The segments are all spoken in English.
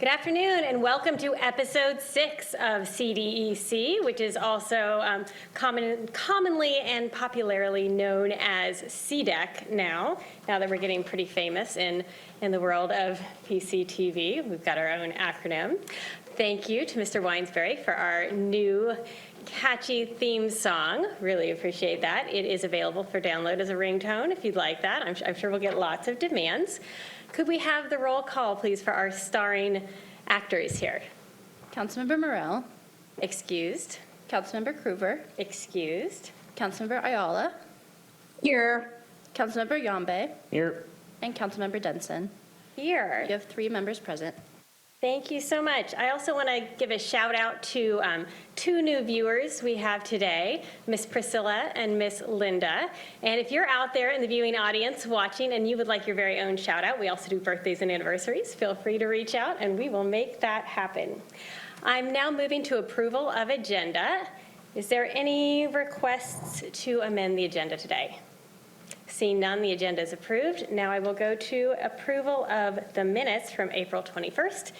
Good afternoon and welcome to episode 6 of CDEC, which is also commonly and popularly known as CDEC now that we're getting pretty famous in the world of PCTV. We've got our own acronym. Thank you to Mr. Weinsberry for our new catchy theme song. Really appreciate that. It is available for download as a ringtone if you'd like that. I'm sure we'll get lots of demands. Could we have the roll call, please, for our starring actors here? Councilmember Morrell. Excused. Councilmember Kruver. Excused. Councilmember Ayala. Here. Councilmember Yambe. Here. And Councilmember Denson. Here. You have 3 members present. Thank you so much. I also want to give a shout out to 2 new viewers we have today, Miss Priscilla and Miss Linda. And if you're out there in the viewing audience watching and you would like your very own shout out, we also do birthdays and anniversaries, feel free to reach out and we will make that happen. I'm now moving to approval of agenda. Is there any requests to amend the agenda today? Seeing none, the agenda is approved. Now I will go to approval of the minutes from April 21st.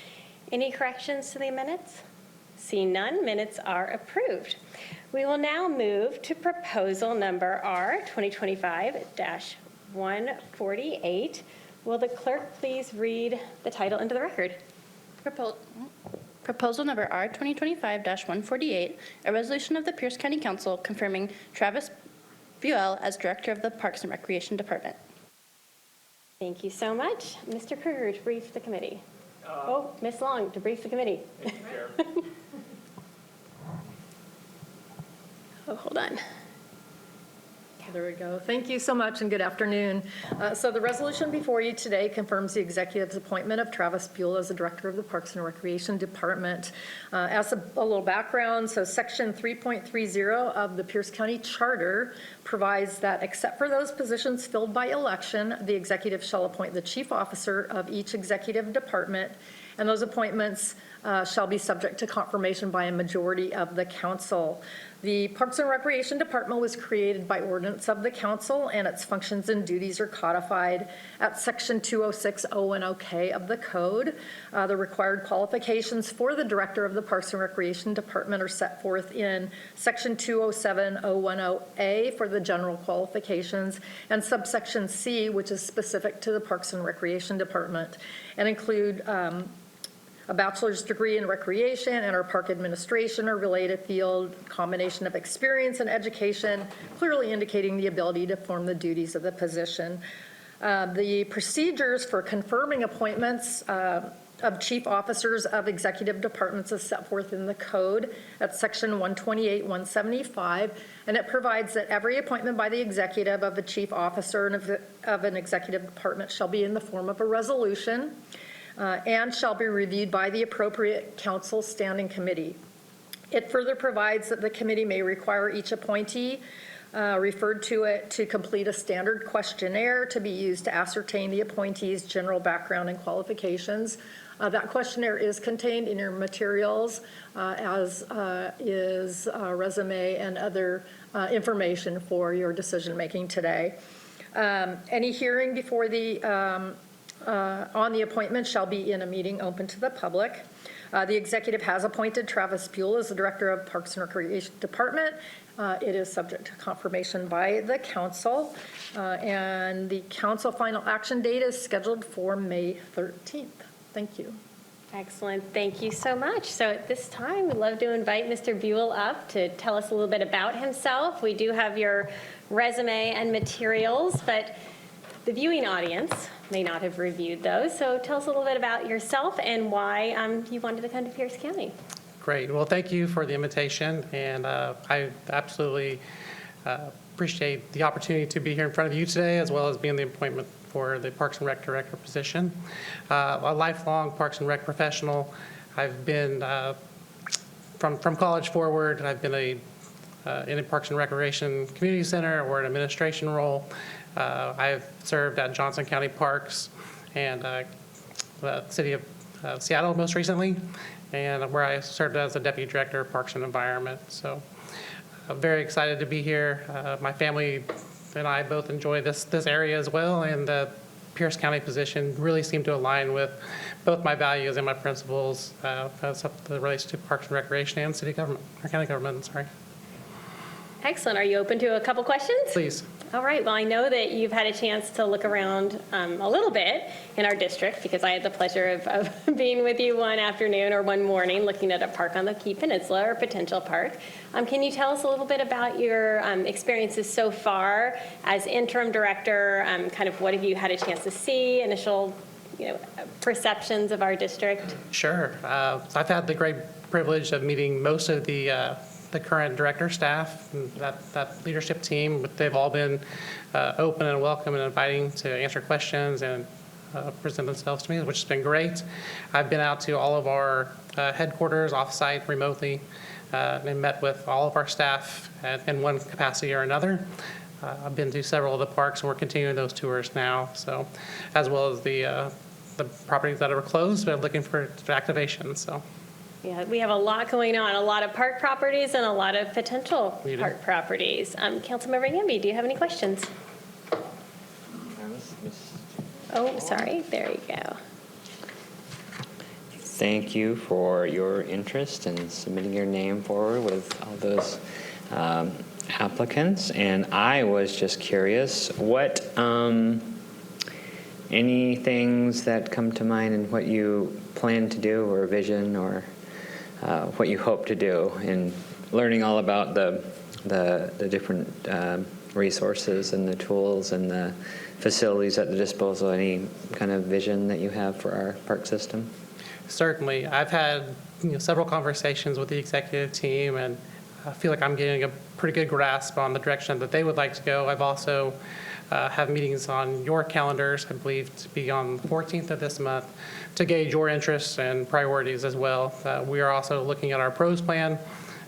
Any corrections to the minutes? Seeing none, minutes are approved. We will now move to proposal number R 2025-148. Will the clerk please read the title into the record? Proposal number R 2025-148, a resolution of the Pierce County Council confirming Travis Buell as Director of the Parks and Recreation Department. Thank you so much. Mr. Kruger to brief the committee. Ms. Long to brief the committee. Thank you, Chair. Hold on. There we go. Thank you so much and good afternoon. So the resolution before you today confirms the executive's appointment of Travis Buell as the Director of the Parks and Recreation Department. As a little background, so Section 3.30 of the Pierce County Charter provides that except for those positions filled by election, the executive shall appoint the chief officer of each executive department, and those appointments shall be subject to confirmation by a majority of the council. The Parks and Recreation Department was created by ordinance of the council, and its functions and duties are codified at Section 206.010K of the code. The required qualifications for the Director of the Parks and Recreation Department are set forth in Section 207.010A for the general qualifications, and subsection C, which is specific to the Parks and Recreation Department, and include a bachelor's degree in recreation and or park administration or related field, combination of experience and education, clearly indicating the ability to perform the duties of the position. The procedures for confirming appointments of chief officers of executive departments is set forth in the code at Section 128-175, and it provides that every appointment by the executive of a chief officer of an executive department shall be in the form of a resolution, and shall be reviewed by the appropriate council standing committee. It further provides that the committee may require each appointee referred to it to complete a standard questionnaire to be used to ascertain the appointee's general background and qualifications. That questionnaire is contained in your materials, as is resume and other information for your decision making today. Any hearing before the on the appointment shall be in a meeting open to the public. The executive has appointed Travis Buell as the Director of Parks and Recreation Department. It is subject to confirmation by the council, and the council final action date is scheduled for May 13th. Thank you. Excellent. Thank you so much. So at this time, we'd love to invite Mr. Buell up to tell us a little bit about himself. We do have your resume and materials, but the viewing audience may not have reviewed those. So tell us a little bit about yourself and why you wanted to come to Pierce County. Great. Well, thank you for the invitation, and I absolutely appreciate the opportunity to be here in front of you today, as well as being the appointment for the Parks and Rec Director position. A lifelong Parks and Rec professional. I've been, from college forward, I've been in a Parks and Recreation Community Center or an administration role. I've served at Johnson County Parks and the City of Seattle most recently, and where I served as the Deputy Director of Parks and Environment. So I'm very excited to be here. My family and I both enjoy this area as well, and Pierce County position really seemed to align with both my values and my principles as it relates to Parks and Recreation and city government, or county government, sorry. Excellent. Are you open to a couple questions? Please. All right. Well, I know that you've had a chance to look around a little bit in our district because I had the pleasure of being with you one afternoon or one morning looking at a park on the Key Peninsula or potential park. Can you tell us a little bit about your experiences so far as interim director? Kind of what have you had a chance to see, initial perceptions of our district? Sure. I've had the great privilege of meeting most of the current director staff, and that leadership team. They've all been open and welcome and inviting to answer questions and present themselves to me, which has been great. I've been out to all of our headquarters, off-site, remotely, and met with all of our staff in one capacity or another. I've been to several of the parks, and we're continuing those tours now. So, as well as the properties that are closed, but looking for activation. So. Yeah, we have a lot going on, a lot of park properties and a lot of potential park properties. Councilmember Yamby, do you have any questions? Oh, sorry. There you go. Thank you for your interest in submitting your name forward with all those applicants. And I was just curious, what any things that come to mind and what you plan to do or vision or what you hope to do in learning all about the different resources and the tools and the facilities at the disposal, any kind of vision that you have for our park system? Certainly. I've had several conversations with the executive team, and I feel like I'm getting a pretty good grasp on the direction that they would like to go. I've also have meetings on your calendars, I believe, to be on the 14th of this month, to gauge your interests and priorities as well. We are also looking at our PROS plan,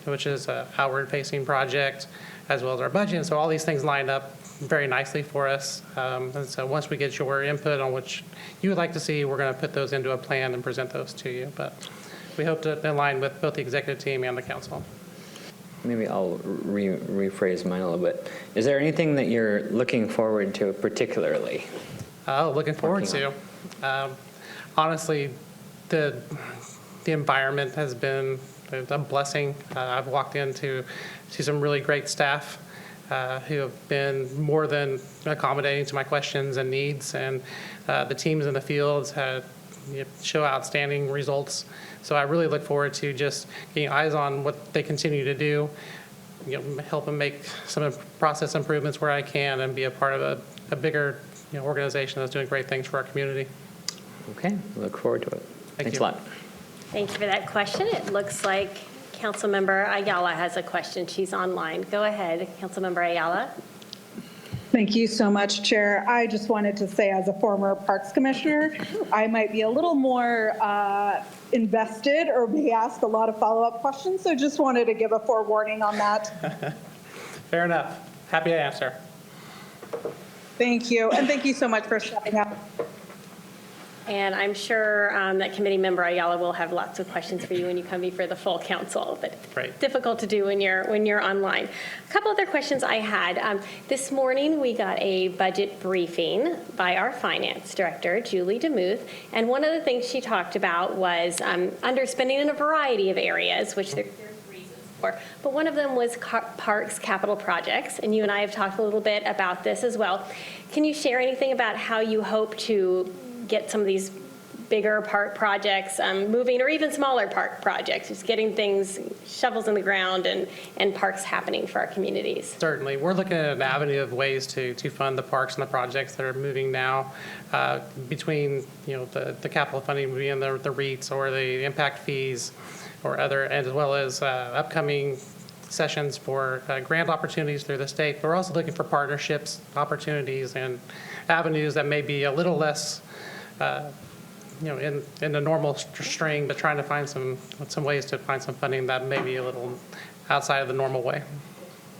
which is an outward-facing project, as well as our budget. And so all these things lined up very nicely for us. And so once we get your input on which you would like to see, we're going to put those into a plan and present those to you. But we hope to align with both the executive team and the council. Maybe I'll rephrase mine a little bit. Is there anything that you're looking forward to particularly? Oh, looking forward to. Honestly, the environment has been a blessing. I've walked into some really great staff who have been more than accommodating to my questions and needs, and the teams in the fields show outstanding results. So I really look forward to just getting eyes on what they continue to do, help them make some process improvements where I can, and be a part of a bigger organization that's doing great things for our community. Okay, look forward to it. Thanks you. a lot. Thank you for that question. It looks like Councilmember Ayala has a question. She's online. Go ahead, Councilmember Ayala. Thank you so much, Chair. I just wanted to say, as a former Parks Commissioner, I might be a little more invested or may ask a lot of follow-up questions, so just wanted to give a forewarning on that. Fair enough. Happy to answer. Thank you, and thank you so much for stepping up. And I'm sure that committee member Ayala will have lots of questions for you when you come before the full council, but Right. difficult to do when you're online. A couple other questions I had. This morning we got a budget briefing by our finance director, Julie DeMuth, and one of the things she talked about was underspending in a variety of areas, which there's reasons for, but one of them was parks capital projects, and you and I have talked a little bit about this as well. Can you share anything about how you hope to get some of these bigger park projects moving, or even smaller park projects, just getting things, shovels in the ground and parks happening for our communities? Certainly. We're looking at an avenue of ways to fund the parks and the projects that are moving now between the capital funding being the REITs or the impact fees or other, as well as upcoming sessions for grant opportunities through the state. We're also looking for partnerships, opportunities, and avenues that may be a little less in the normal string, but trying to find some ways to find some funding that may be a little outside of the normal way.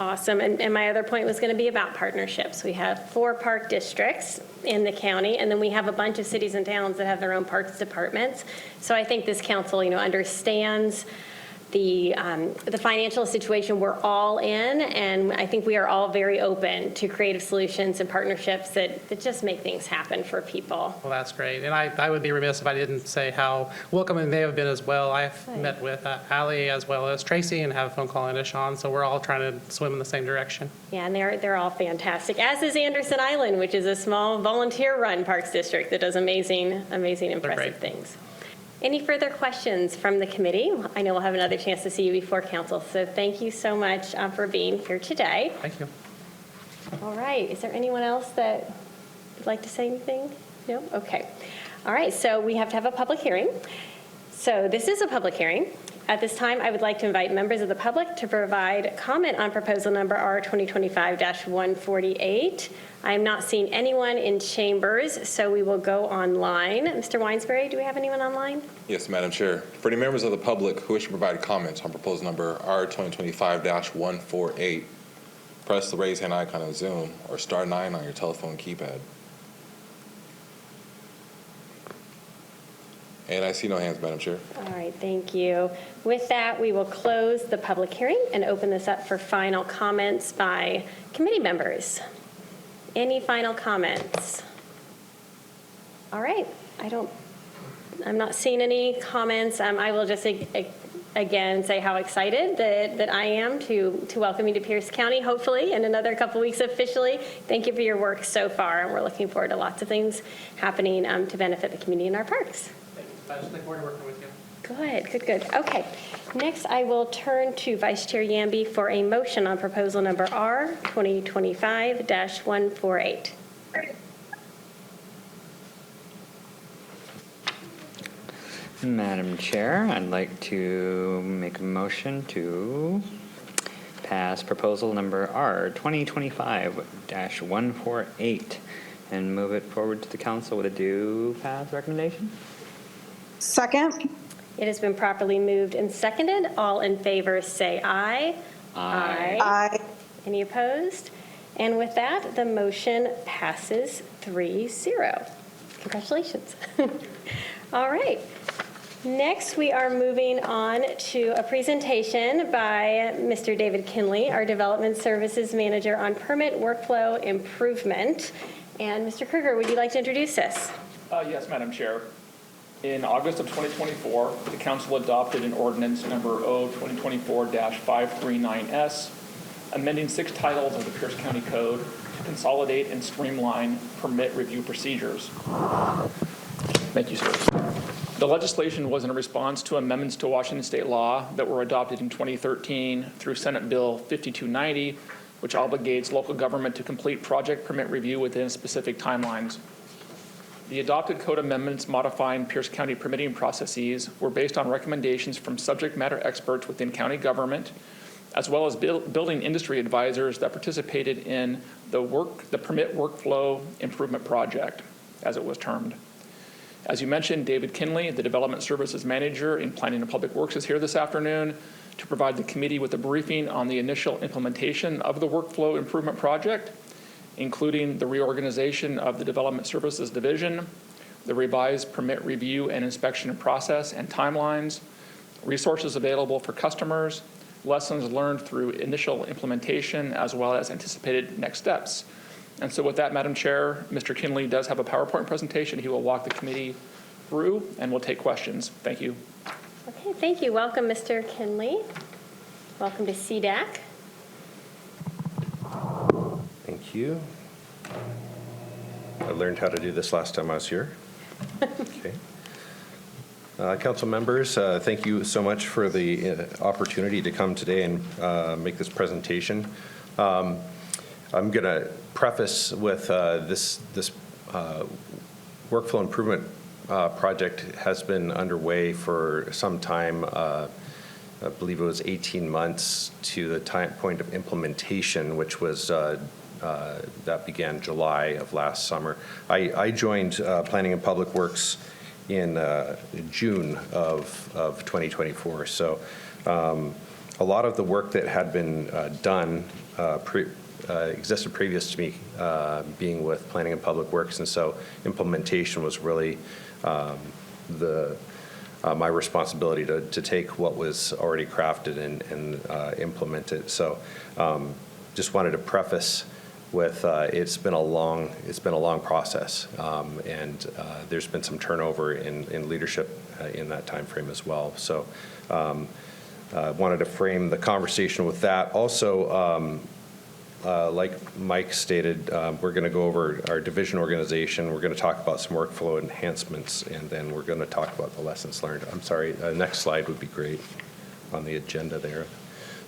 Awesome. And my other point was going to be about partnerships. We have 4 park districts in the county, and then we have a bunch of cities and towns that have their own parks departments. So I think this council, understands the financial situation we're all in, and I think we are all very open to creative solutions and partnerships that just make things happen for people. Well, that's great. And I would be remiss if I didn't say how welcoming they have been as well. I've met with Allie as well as Tracy and have a phone call into Sean, so we're all trying to swim in the same direction. Yeah, and they're all fantastic, as is Anderson Island, which is a small volunteer-run parks district that does amazing, impressive great. things. Any further questions from the committee? I know we'll have another chance to see you before council, so thank you so much for being here today. Thank you. All right, is there anyone else that would like to say anything? No? Okay. All right, so we have to have a public hearing. So this is a public hearing. At this time, I would like to invite members of the public to provide comment on proposal number R 2025-148. I am not seeing anyone in chambers, so we will go online. Mr. Weinsbury, do we have anyone online? Yes, Madam Chair. For any members of the public who wish to provide comments on proposal number R 2025-148, press the raise hand icon on Zoom or star 9 on your telephone keypad. And I see no hands, Madam Chair. All right, thank you. With that, we will close the public hearing and open this up for final comments by committee members. Any final comments? All right, I'm not seeing any comments. I will just again say how excited that I am to welcome you to Pierce County, hopefully in another couple weeks officially. Thank you for your work so far, and we're looking forward to lots of things happening to benefit the community and our parks. I just look forward to working with you. Good. Okay. Next, I will turn to Vice Chair Yamby for a motion on proposal number R 2025-148. Madam Chair, I'd like to make a motion to pass proposal number R 2025-148 and move it forward to the council with a due pass recommendation. Second? It has been properly moved and seconded. All in favor say aye. Aye. Aye. Any opposed? And with that, the motion passes 3-0. Congratulations. All right. Next, we are moving on to a presentation by Mr. David Kinley, our Development Services Manager on Permit Workflow Improvement. And Mr. Kruger, would you like to introduce us? Yes, Madam Chair. In August of 2024, the council adopted an ordinance number O 2024-539S, amending 6 titles of the Pierce County Code to consolidate and streamline permit review procedures. Thank you, sir. The legislation was in response to amendments to Washington state law that were adopted in 2013 through Senate Bill 5290, which obligates local government to complete project permit review within specific timelines. The adopted code amendments modifying Pierce County permitting processes were based on recommendations from subject matter experts within county government, as well as building industry advisors that participated in the permit workflow improvement project, as it was termed. As you mentioned, David Kinley, the Development Services Manager in Planning and Public Works, is here this afternoon to provide the committee with a briefing on the initial implementation of the workflow improvement project, including the reorganization of the Development Services Division, the revised permit review and inspection process and timelines, resources available for customers, lessons learned through initial implementation, as well as anticipated next steps. And so with that, Madam Chair, Mr. Kinley does have a PowerPoint presentation he will walk the committee through, and we'll take questions. Thank you. Okay, thank you. Welcome, Mr. Kinley. Welcome to CDAC. Thank you. I learned how to do this last time I was here. Okay. Council members, thank you so much for the opportunity to come today and make this presentation. I'm going to preface with this workflow improvement project has been underway for some time. I believe it was 18 months to the point of implementation, which was that began July of last summer. I joined Planning and Public Works in June of 2024. So a lot of the work that had been done existed previous to me being with Planning and Public Works, and so implementation was really the my responsibility to take what was already crafted and implement it. So just wanted to preface with it's been a long process, and there's been some turnover in leadership in that time frame as well. So wanted to frame the conversation with that. Also, like Mike stated, we're going to go over our division organization. We're going to talk about some workflow enhancements, and then we're going to talk about the lessons learned. I'm sorry, next slide would be great on the agenda there.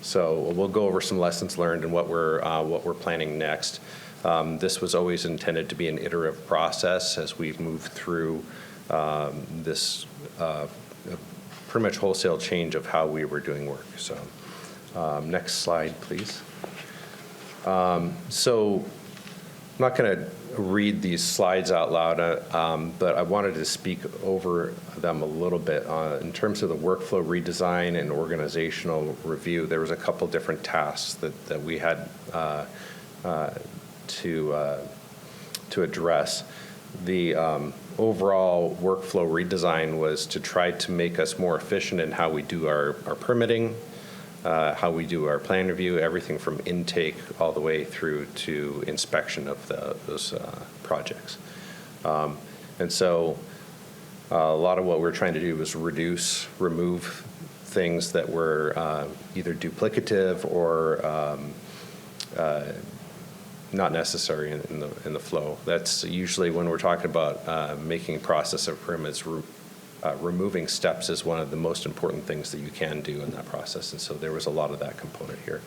So we'll go over some lessons learned and what we're planning next. This was always intended to be an iterative process as we move through this pretty much wholesale change of how we were doing work. So next slide, please. So I'm not going to read these slides out loud, but I wanted to speak over them a little bit. In terms of the workflow redesign and organizational review, there was a couple different tasks that we had to address. The overall workflow redesign was to try to make us more efficient in how we do our permitting, how we do our plan review, everything from intake all the way through to inspection of those projects. And so a lot of what we're trying to do is remove things that were either duplicative or not necessary in the flow. That's usually when we're talking about making process of permits. Removing steps is one of the most important things that you can do in that process, and so there was a lot of that component here.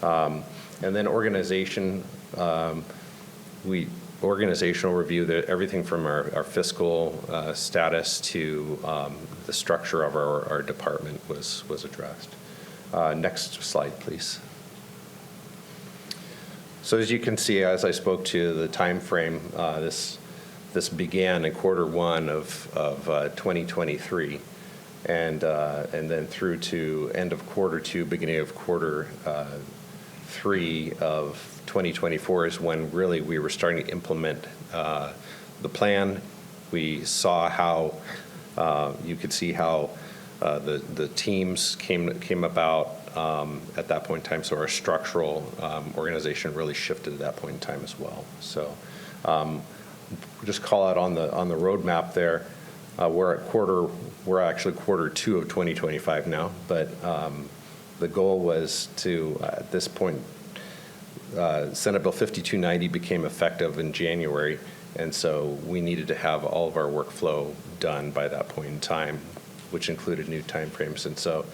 And then organizational review, everything from our fiscal status to the structure of our department was addressed. Next slide, please. So as you can see, as I spoke to the time frame, this began in Q1 of 2023, and then through to end of Q2, beginning of Q3 of 2024 is when really we were starting to implement the plan. We saw how you could see how the teams came about at that point in time. So our structural organization really shifted at that point in time as well. So. Just call out on the roadmap there. We're actually Q2 of 2025 now, but the goal was to at this point, Senate Bill 5290 became effective in January, and so we needed to have all of our workflow done by that point in time, which included new timeframes. And so,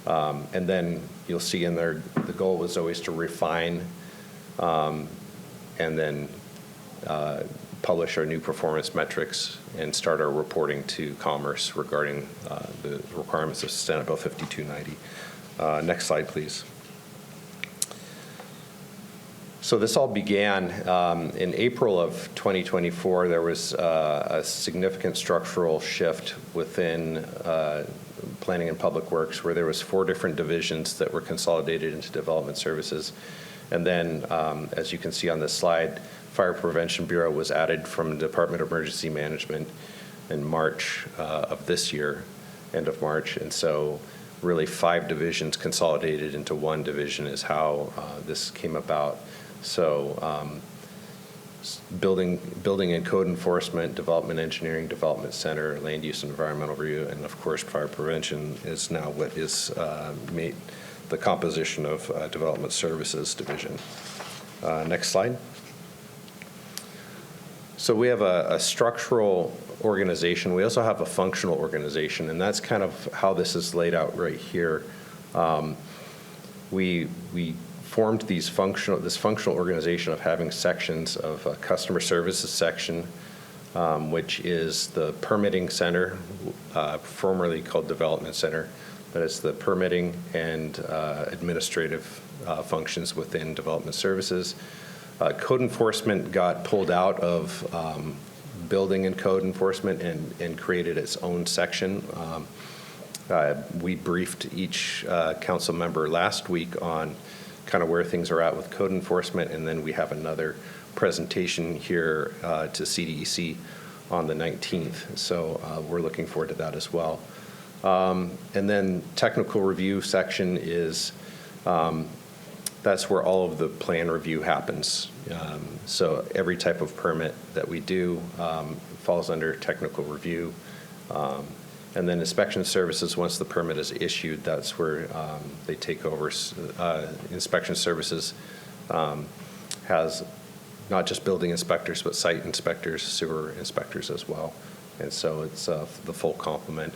and then you'll see in there the goal was always to refine, and then. Publish our new performance metrics and start our reporting to Commerce regarding the requirements of Senate Bill 5290. Next slide, please. So this all began in April of 2024. There was a significant structural shift within Planning and Public Works, where there was 4 different divisions that were consolidated into Development Services. And then, as you can see on this slide, Fire Prevention Bureau was added from the Department of Emergency Management in March of this year, end of March. And so really 5 divisions consolidated into 1 division is how this came about. So building and code enforcement, development engineering, development center, land use and environmental review, and of course fire prevention is now what is made the composition of Development Services Division. Next slide. So we have a structural organization. We also have a functional organization, and that's kind of how this is laid out right here. We formed this functional organization of having sections of a customer services section, which is the permitting center, formerly called Development Center, but it's the permitting and administrative functions within Development Services. Code enforcement got pulled out of building and code enforcement and created its own section. We briefed each council member last week on kind of where things are at with code enforcement, and then we have another presentation here to CDEC on the 19th. So we're looking forward to that as well. And then technical review section is, that's where all of the plan review happens. So every type of permit that we do falls under technical review. And then inspection services, once the permit is issued, that's where they take over. Inspection services has not just building inspectors, but site inspectors, sewer inspectors as well. And so it's the full complement.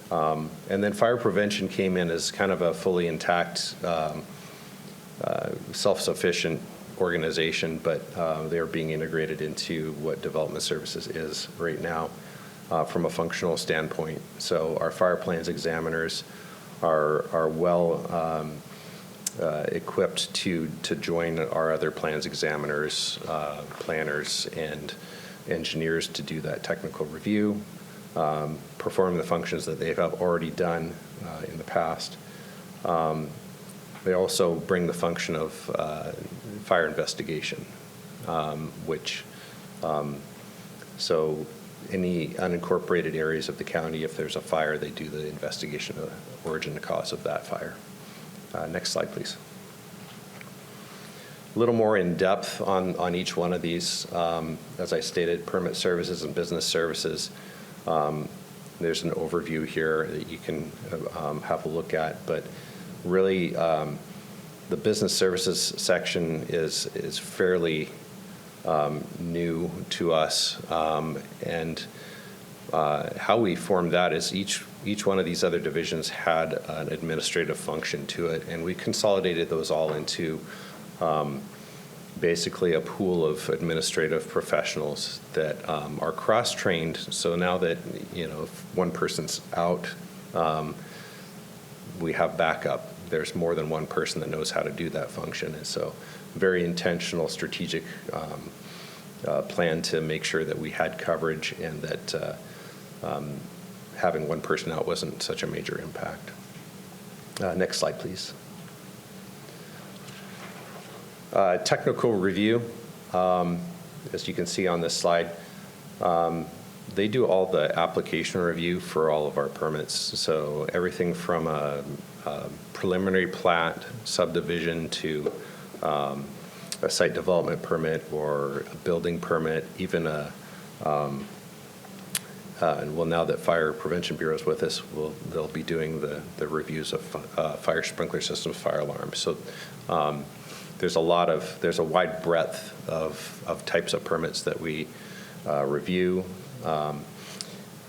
And then fire prevention came in as kind of a fully intact, self-sufficient organization, but they're being integrated into what development services is right now from a functional standpoint. So our fire plans examiners are well equipped to join our other plans examiners, planners, and engineers to do that technical review, perform the functions that they have already done in the past. They also bring the function of fire investigation, so any unincorporated areas of the county, if there's a fire, they do the investigation of the origin and cause of that fire. Next slide, please. A little more in depth on each one of these. As I stated, permit services and business services. There's an overview here that you can have a look at, but really the business services section is fairly new to us, and how we formed that is each one of these other divisions had an administrative function to it, and we consolidated those all into basically a pool of administrative professionals that are cross-trained. So now that, if one person's out, we have backup. There's more than one person that knows how to do that function. And so very intentional, strategic plan to make sure that we had coverage and that having one person out wasn't such a major impact. Next slide, please. Technical review, as you can see on this slide, they do all the application review for all of our permits. So everything from a preliminary plat, subdivision, to a site development permit or a building permit, even and well, now that Fire Prevention Bureau is with us, they'll be doing the reviews of fire sprinkler systems, fire alarms. So there's a wide breadth of types of permits that we review.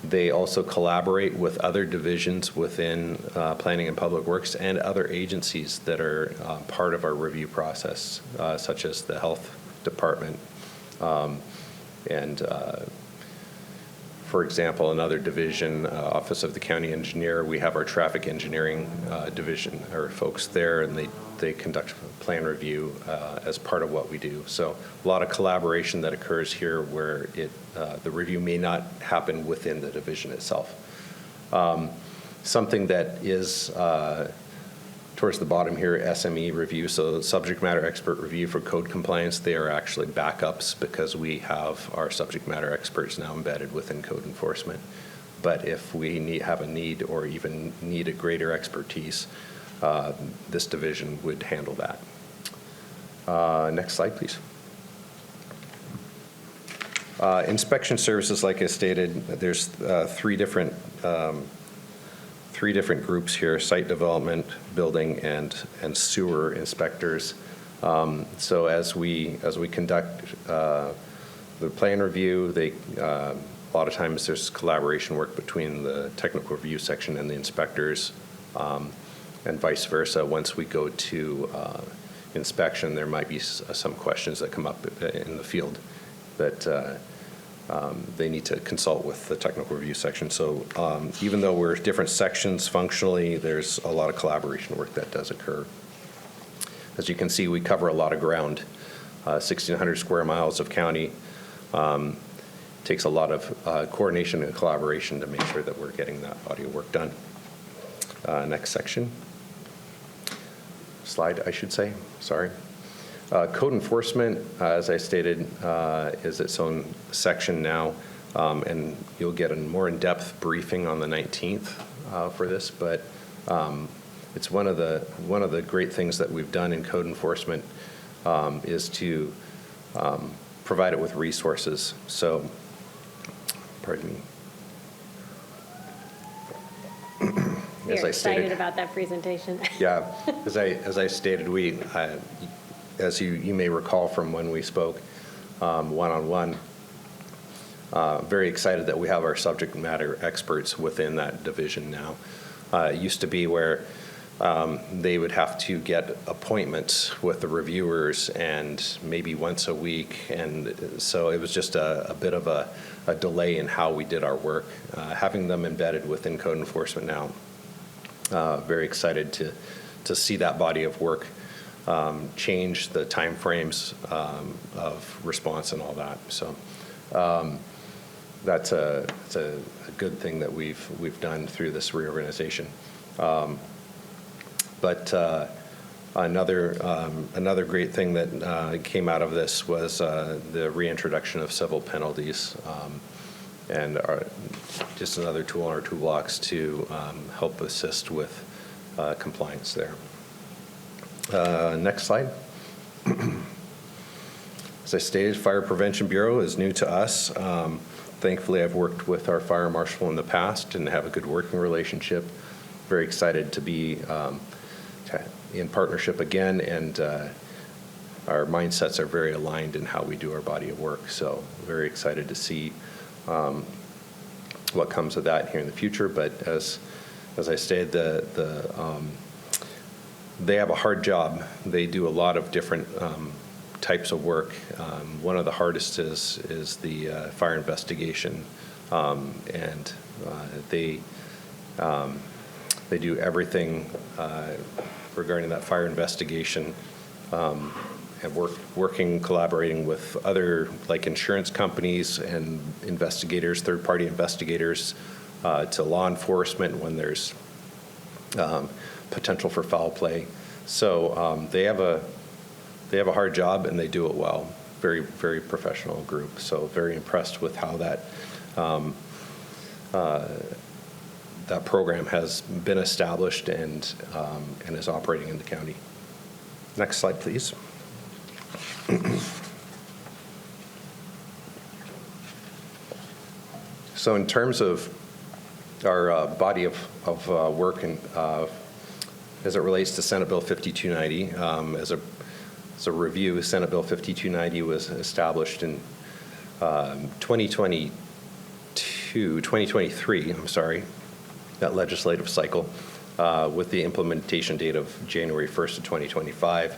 They also collaborate with other divisions within Planning and Public Works and other agencies that are part of our review process, such as the Health Department. For example, another division, Office of the County Engineer, we have our traffic engineering division, or folks there, and they conduct plan review as part of what we do. So a lot of collaboration that occurs here where the review may not happen within the division itself. Something that is towards the bottom here, SME review, so subject matter expert review for code compliance. They are actually backups because we have our subject matter experts now embedded within code enforcement. But if we have a need or even need a greater expertise, this division would handle that. Next slide, please. Inspection services, like I stated, there's three different groups here: site development, building, and sewer inspectors. So as we conduct the plan review, a lot of times there's collaboration work between the technical review section and the inspectors, and vice versa. Once we go to inspection, there might be some questions that come up in the field that they need to consult with the technical review section. So even though we're different sections functionally, there's a lot of collaboration work that does occur. As you can see, we cover a lot of ground, 1,600 square miles of county. Takes a lot of coordination and collaboration to make sure that we're getting that audio work done. Next section. Slide, I should say, sorry. Code enforcement, as I stated, is its own section now, and you'll get a more in-depth briefing on the 19th for this, but it's one of the great things that we've done in code enforcement is to provide it with resources. So, pardon me. You're excited about that presentation. Yeah, as I stated, as you may recall from when we spoke one-on-one, very excited that we have our subject matter experts within that division now. It used to be where they would have to get appointments with the reviewers and maybe once a week, and so it was just a bit of a delay in how we did our work. Having them embedded within code enforcement now, very excited to see that body of work change the timeframes of response and all that. So that's a good thing that we've done through this reorganization. But another great thing that came out of this was the reintroduction of civil penalties, and just another tool in our toolbox to help assist with compliance there. Next slide. As I stated, Fire Prevention Bureau is new to us. Thankfully, I've worked with our fire marshal in the past and have a good working relationship. Very excited to be in partnership again, and our mindsets are very aligned in how we do our body of work. So very excited to see what comes of that here in the future. But as I stated, they have a hard job. They do a lot of different types of work. One of the hardest is the fire investigation, and they do everything regarding that fire investigation, and collaborating with other, like insurance companies and investigators, third-party investigators, to law enforcement when there's potential for foul play. So they have a hard job and they do it well. Very, very professional group. So very impressed with how that program has been established and is operating in the county. Next slide, please. So in terms of our body of work and as it relates to Senate Bill 5290, as a review, Senate Bill 5290 was established in 2023, that legislative cycle, with the implementation date of January 1st of 2025.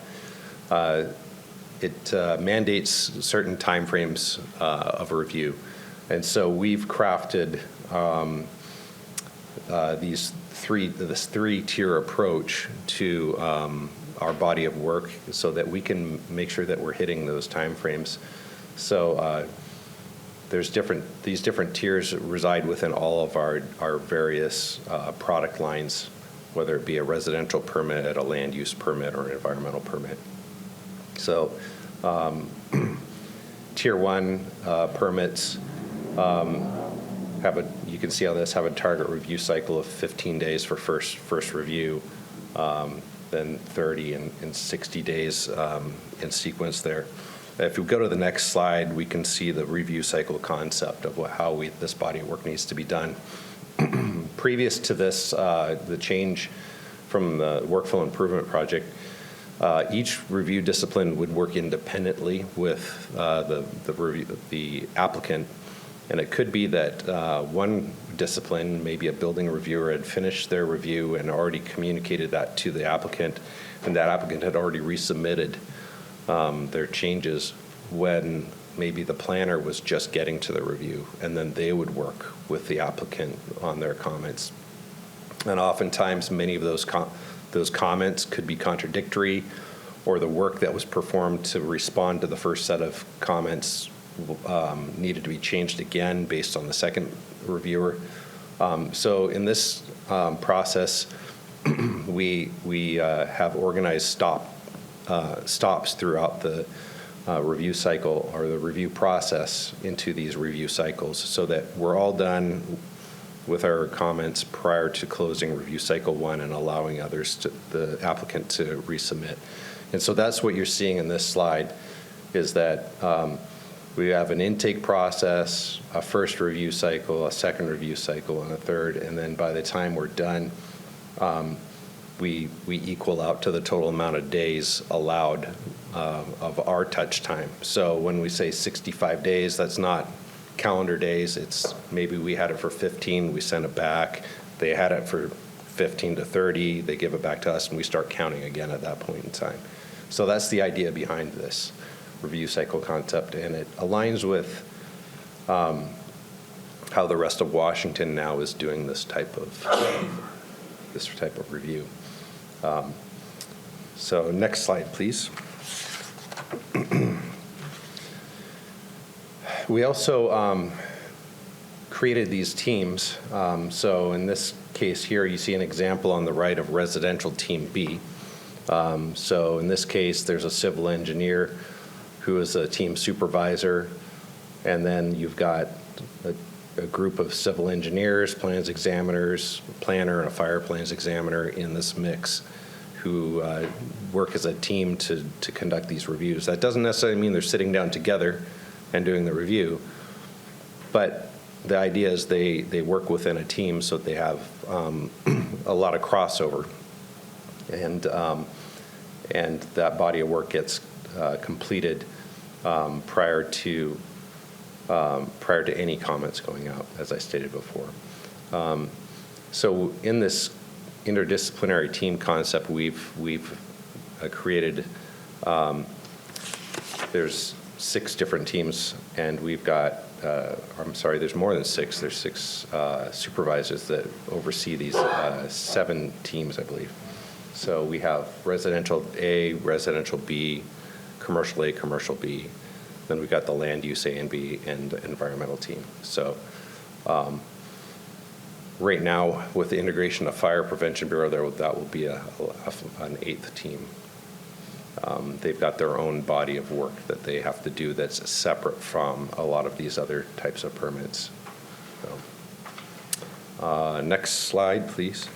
It mandates certain timeframes of review. And so we've crafted this three-tier approach to our body of work so that we can make sure that we're hitting those timeframes. So these different tiers reside within all of our various product lines, whether it be a residential permit, a land use permit, or an environmental permit. So tier 1 permits you can see how this have a target review cycle of 15 days for first review, then 30 and 60 days in sequence there. If we go to the next slide, we can see the review cycle concept of how this body of work needs to be done. Previous to this, the change from the workflow improvement project, each review discipline would work independently with the applicant. And it could be that one discipline, maybe a building reviewer, had finished their review and already communicated that to the applicant, and that applicant had already resubmitted their changes when maybe the planner was just getting to the review, and then they would work with the applicant on their comments. And oftentimes, many of those comments could be contradictory, or the work that was performed to respond to the first set of comments needed to be changed again based on the second reviewer. So in this process, we have organized stops throughout the review cycle or the review process into these review cycles so that we're all done with our comments prior to closing review cycle 1 and allowing the applicant to resubmit. And so that's what you're seeing in this slide, is that we have an intake process, a first review cycle, a second review cycle, and a third. And then by the time we're done, we equal out to the total amount of days allowed of our touch time. So when we say 65 days, that's not calendar days. It's maybe we had it for 15, we sent it back. They had it for 15 to 30, they give it back to us, and we start counting again at that point in time. So that's the idea behind this review cycle concept, and it aligns with how the rest of Washington now is doing this type of review. So next slide, please. We also created these teams. So in this case here, you see an example on the right of residential team B. So in this case, there's a civil engineer who is a team supervisor, and then you've got a group of civil engineers, plans examiners, planner, and a fire plans examiner in this mix who work as a team to conduct these reviews. That doesn't necessarily mean they're sitting down together and doing the review, but the idea is they work within a team so that they have a lot of crossover, and that body of work gets completed prior to any comments going out, as I stated before. So in this interdisciplinary team concept, we've created, there's 6 different teams, and we've got, there's more than 6. There's 6 supervisors that oversee these 7 teams, I believe. So we have residential A, residential B, commercial A, commercial B. Then we've got the land use A and B, and environmental team. So right now, with the integration of Fire Prevention Bureau, that will be an 8th team. They've got their own body of work that they have to do that's separate from a lot of these other types of permits. So, next slide, please.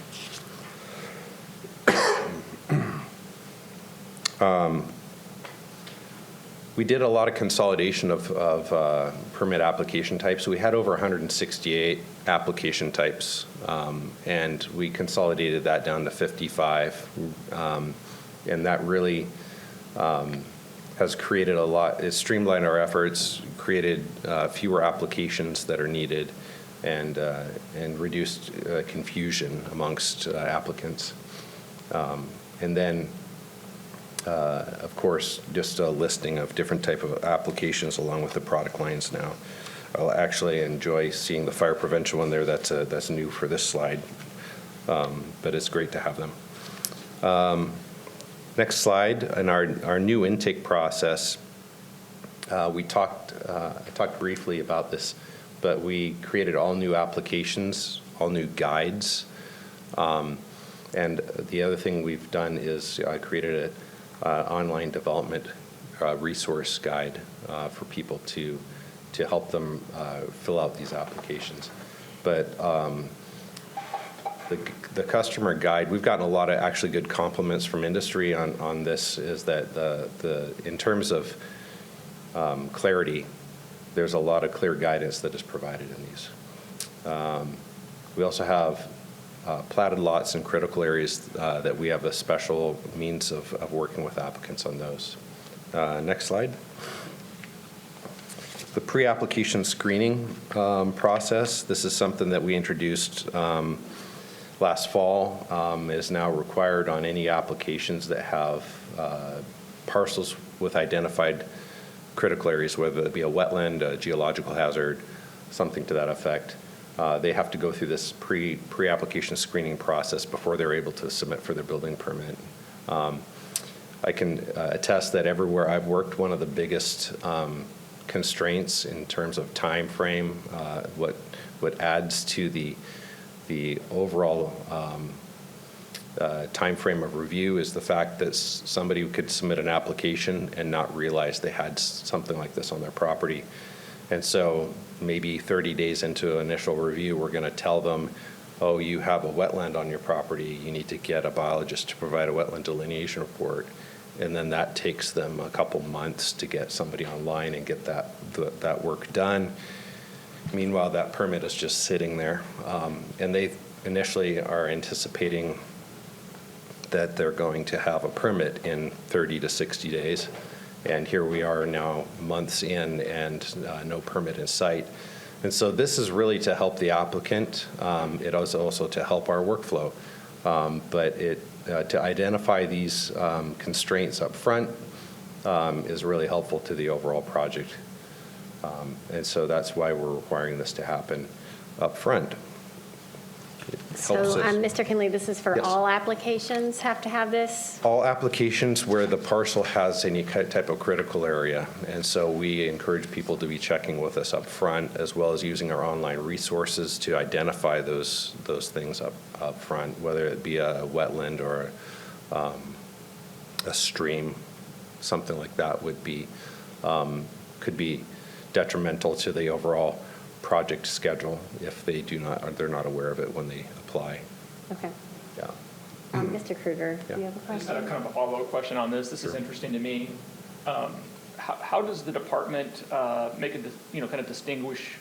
We did a lot of consolidation of permit application types. We had over 168 application types, and we consolidated that down to 55. And that really has created a lot. It streamlined our efforts, created fewer applications that are needed, and reduced confusion amongst applicants. And then, of course, just a listing of different type of applications along with the product lines now. I'll actually enjoy seeing the fire prevention one there. That's new for this slide, but it's great to have them. Next slide, in our new intake process, I talked briefly about this, but we created all new applications, all new guides, and the other thing we've done is I created an online development resource guide for people to help them fill out these applications. But the customer guide, we've gotten a lot of actually good compliments from industry on this, is that in terms of clarity, there's a lot of clear guidance that is provided in these. We also have platted lots in critical areas that we have a special means of working with applicants on those. Next slide. The pre-application screening process, this is something that we introduced last fall, is now required on any applications that have parcels with identified critical areas, whether it be a wetland, a geological hazard, something to that effect. They have to go through this pre-application screening process before they're able to submit for their building permit. I can attest that everywhere I've worked, one of the biggest constraints in terms of time frame, what adds to the overall time frame of review is the fact that somebody could submit an application and not realize they had something like this on their property. And so maybe 30 days into initial review, we're going to tell them, oh, you have a wetland on your property, you need to get a biologist to provide a wetland delineation report. And then that takes them a couple months to get somebody online and get that work done. Meanwhile, that permit is just sitting there. And they initially are anticipating that they're going to have a permit in 30 to 60 days. And here we are now months in and no permit in sight. And so this is really to help the applicant. It is also to help our workflow. But to identify these constraints up front is really helpful to the overall project. And so that's why we're requiring this to happen up front. So, Mr. Kinley, this is for Yes. all applications have to have this? All applications where the parcel has any type of critical area. And so we encourage people to be checking with us up front, as well as using our online resources to identify those things up front, whether it be a wetland or a stream. Something like that would be could be detrimental to the overall project schedule if they're not aware of it when they apply. Okay. Yeah. Mr. Kruger, do you have a I just had a question? kind of a follow-up question on this. This is interesting to me. How does the department make kind of distinguish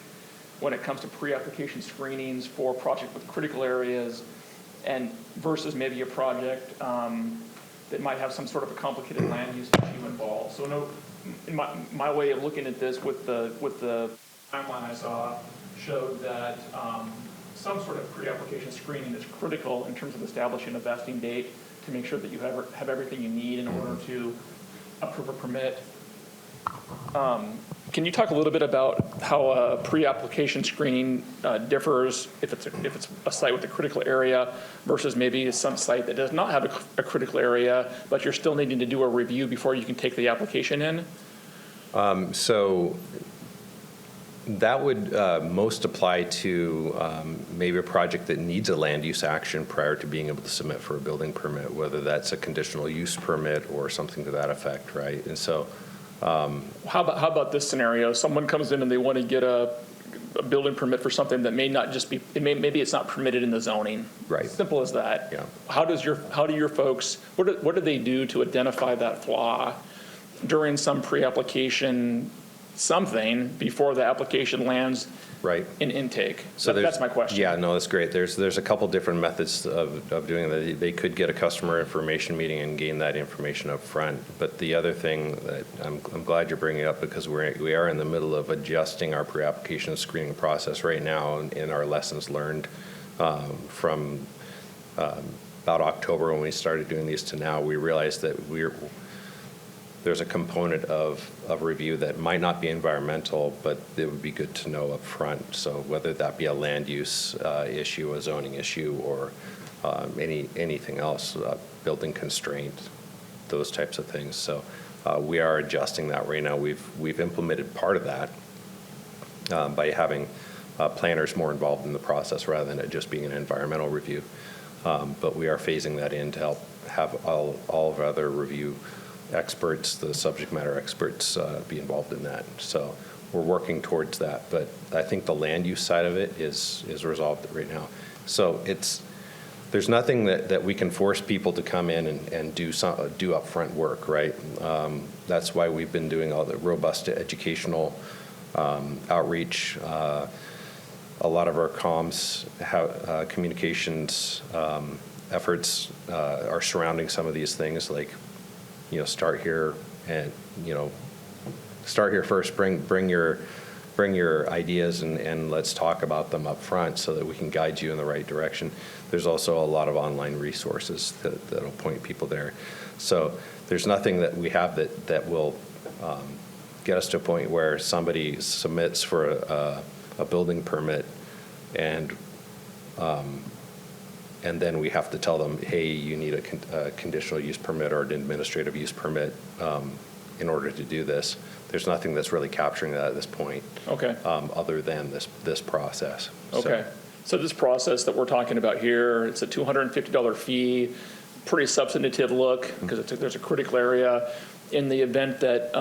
when it comes to pre-application screenings for projects with critical areas and versus maybe a project that might have some sort of a complicated land use issue involved? So in my way of looking at this with the timeline I saw showed that some sort of pre-application screening is critical in terms of establishing a vesting date to make sure that you have everything you need in order to approve a permit. Can you talk a little bit about how a pre-application screening differs if it's a site with a critical area versus maybe some site that does not have a critical area, but you're still needing to do a review before you can take the application in? So that would most apply to maybe a project that needs a land use action prior to being able to submit for a building permit, whether that's a conditional use permit or something to that effect, right? And so How about this scenario? Someone comes in and they want to get a building permit for something that may not just be, maybe it's not permitted in the zoning. Right. Simple as that. Yeah. How do your folks, what do they do to identify that flaw during some pre-application something before the application lands right. in intake? So That's my question. Yeah, no, that's great. There's a couple different methods of doing that. They could get a customer information meeting and gain that information up front. But the other thing that I'm glad you're bringing up, because we are in the middle of adjusting our pre-application screening process right now in our lessons learned from about October when we started doing these to now. We realized that there's a component of review that might not be environmental, but it would be good to know up front. So whether that be a land use issue, a zoning issue, or anything else, building constraint, those types of things. So we are adjusting that right now. We've implemented part of that by having planners more involved in the process rather than it just being an environmental review. But we are phasing that in to help have all of our other review experts, the subject matter experts, be involved in that. So we're working towards that. But I think the land use side of it is resolved right now. So there's nothing that we can force people to come in and do upfront work, right? That's why we've been doing all the robust educational outreach. A lot of our comms, communications efforts are surrounding some of these things, like, start here and, start here first, bring your ideas and let's talk about them up front so that we can guide you in the right direction. There's also a lot of online resources that'll point people there. So there's nothing that we have that will get us to a point where somebody submits for a building permit and then we have to tell them, hey, you need a conditional use permit or an administrative use permit in order to do this. There's nothing that's really capturing that at this point. Okay. Other than this process. Okay. So this process that we're talking about here, it's a $250 fee, pretty substantive look because there's a critical area. In the event that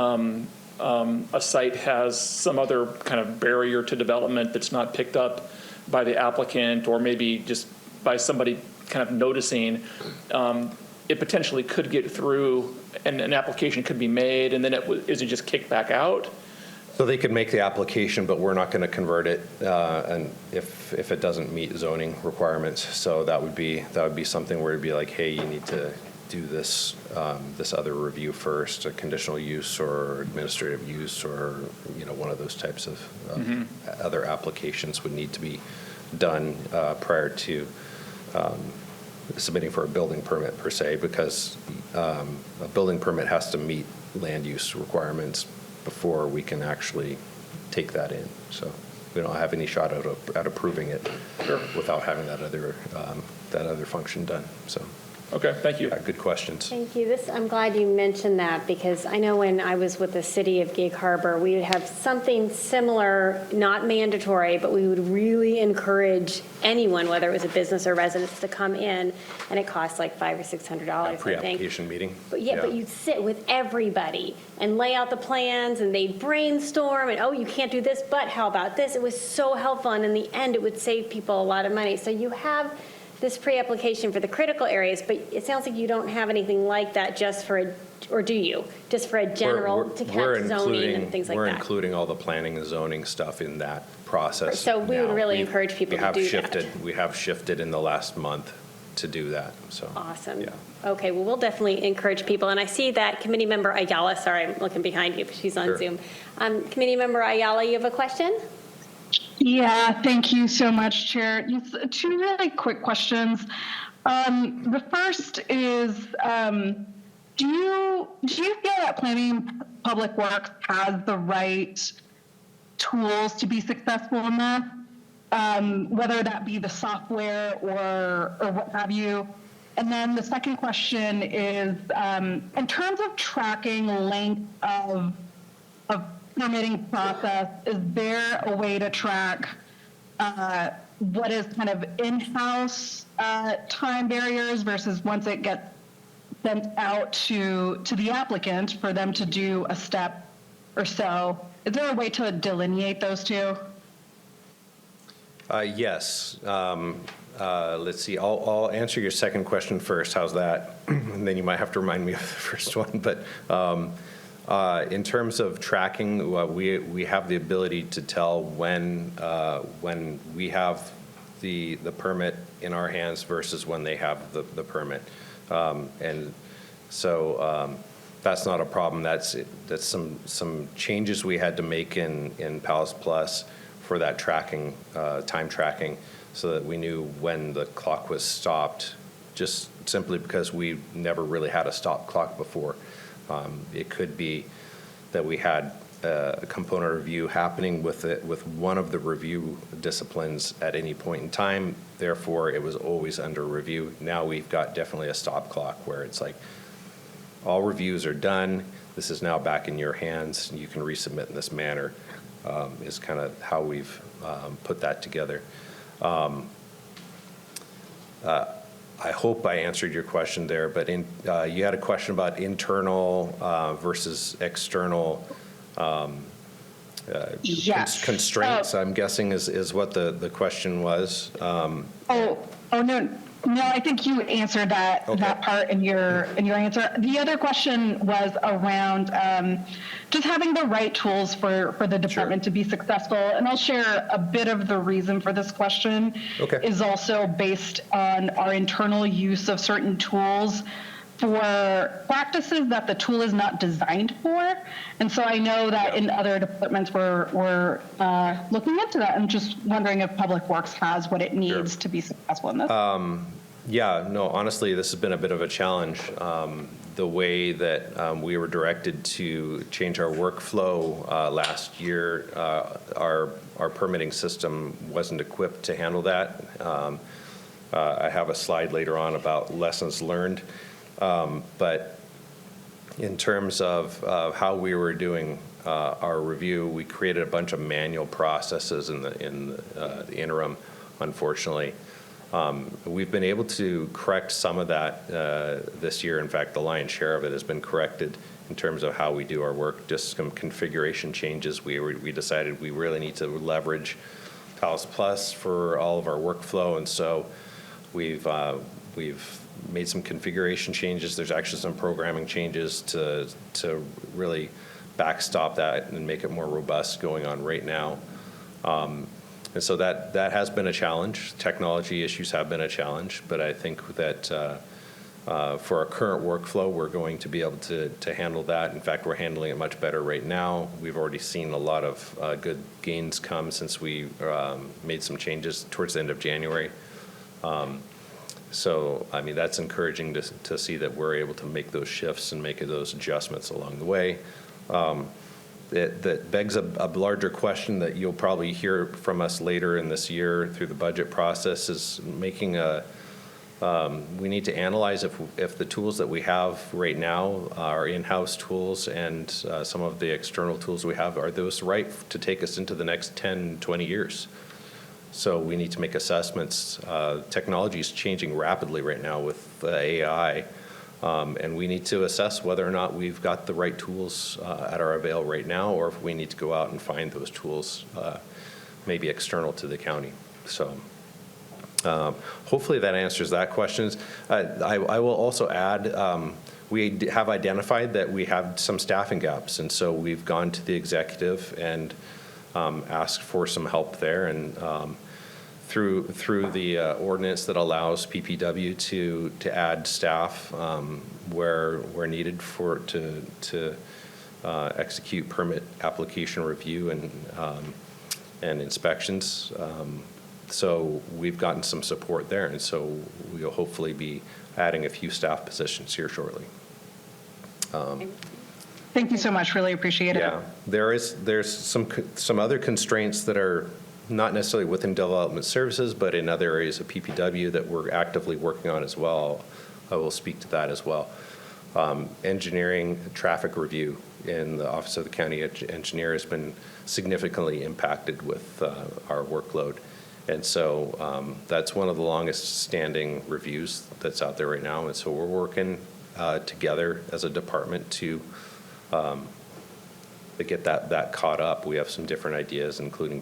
a site has some other kind of barrier to development that's not picked up by the applicant, or maybe just by somebody kind of noticing, it potentially could get through and an application could be made, and then is it just kicked back out? So they could make the application, but we're not going to convert it, and if it doesn't meet zoning requirements. So that would be something where it'd be like, hey, you need to do this this other review first, a conditional use or administrative use, or one of those types of other applications would need to be done prior to submitting for a building permit per se, because a building permit has to meet land use requirements before we can actually take that in. So we don't have any shot at approving it without having that other function done. So. Okay, thank you. Yeah, good questions. Thank you. I'm glad you mentioned that, because I know when I was with the city of Gig Harbor, we would have something similar, not mandatory, but we would really encourage anyone, whether it was a business or residents, to come in, and it costs like $500 or $600, I think. Pre-application meeting. But but you'd sit with everybody and lay out the plans, and they'd brainstorm, and, oh, you can't do this, but how about this? It was so helpful, and in the end, it would save people a lot of money. So you have this pre-application for the critical areas, but it sounds like you don't have anything like that just for or do you? Just for a general, to catch zoning and things like that? We're including all the planning and zoning stuff in that process. So we would really encourage people to do that. We have shifted in the last month to do that, so. Awesome. Yeah. Okay, well, we'll definitely encourage people. And I see that Committee Member Ayala, sorry, I'm looking behind you, but she's on Sure. Zoom. Committee Member Ayala, you have a question? Yeah, thank you so much, Chair. Two really quick questions. The first is, do you feel that Planning Public Works has the right tools to be successful in that? Whether that be the software or what have you. And then the second question is, in terms of tracking length of permitting process, is there a way to track what is kind of in-house time barriers versus once it gets sent out to the applicant for them to do a step or so? Is there a way to delineate those two? Yes. Let's see. I'll answer your second question first. How's that? And then you might have to remind me of the first one. But in terms of tracking, we have the ability to tell when we have the permit in our hands versus when they have the permit, and so that's not a problem. That's some changes we had to make in Palace Plus for that tracking, time tracking, so that we knew when the clock was stopped, just simply because we never really had a stop clock before. It could be that we had a component review happening with one of the review disciplines at any point in time. Therefore, it was always under review. Now we've got definitely a stop clock where it's like, all reviews are done. This is now back in your hands. You can resubmit in this manner, is kind of how we've put that together. I hope I answered your question there, but you had a question about internal versus external Yes. constraints, I'm guessing is what the question was. No, I think you answered that part in your answer. The other question was around just having the right tools for the department to be successful. And I'll share a bit of the reason for this question is also based on our internal use of certain tools for practices that the tool is not designed for. And so I know that in other departments we're looking into that. I'm just wondering if Public Works has what it needs to be successful in this. Yeah, no, honestly, this has been a bit of a challenge. The way that we were directed to change our workflow last year, our permitting system wasn't equipped to handle that. I have a slide later on about lessons learned. But in terms of how we were doing our review, we created a bunch of manual processes in the interim, unfortunately. We've been able to correct some of that this year. In fact, the lion's share of it has been corrected in terms of how we do our work, just some configuration changes. We decided we really need to leverage Pals Plus for all of our workflow, and so we've made some configuration changes. There's actually some programming changes to really backstop that and make it more robust going on right now. And so that has been a challenge. Technology issues have been a challenge, but I think that for our current workflow, we're going to be able to handle that. In fact, we're handling it much better right now. We've already seen a lot of good gains come since we made some changes towards the end of January. So, I mean, that's encouraging to see that we're able to make those shifts and make those adjustments along the way. That begs a larger question that you'll probably hear from us later in this year through the budget process is making we need to analyze if the tools that we have right now, our in-house tools and some of the external tools we have, are those right to take us into the next 10, 20 years? So we need to make assessments. Technology is changing rapidly right now with AI. And we need to assess whether or not we've got the right tools at our avail right now, or if we need to go out and find those tools maybe external to the county. So hopefully that answers that question. I will also add, we have identified that we have some staffing gaps, and so we've gone to the executive and asked for some help there. And through the ordinance that allows PPW to add staff where needed to execute permit application review and inspections. So we've gotten some support there, and so we'll hopefully be adding a few staff positions here shortly. Thank you so much. Really appreciate it. Yeah, there's some other constraints that are not necessarily within development services, but in other areas of PPW that we're actively working on as well. I will speak to that as well. Engineering traffic review in the Office of the County Engineer has been significantly impacted with our workload. And so that's one of the longest standing reviews that's out there right now. And so we're working together as a department to get that caught up. We have some different ideas, including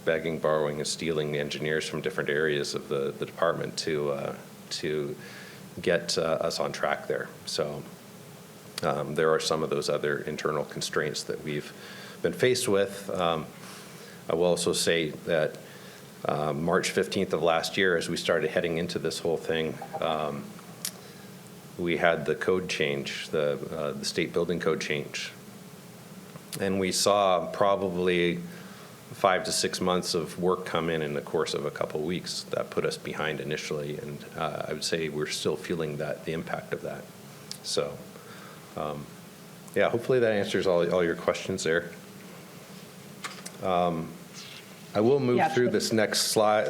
begging, borrowing, and stealing the engineers from different areas of the department to get us on track there. So there are some of those other internal constraints that we've been faced with. I will also say that March 15th of last year, as we started heading into this whole thing, we had the code change, the state building code change. And we saw probably 5 to 6 months of work come in the course of a couple of weeks. That put us behind initially, and I would say we're still feeling the impact of that. So, yeah, hopefully that answers all your questions there. I will move through this next slide,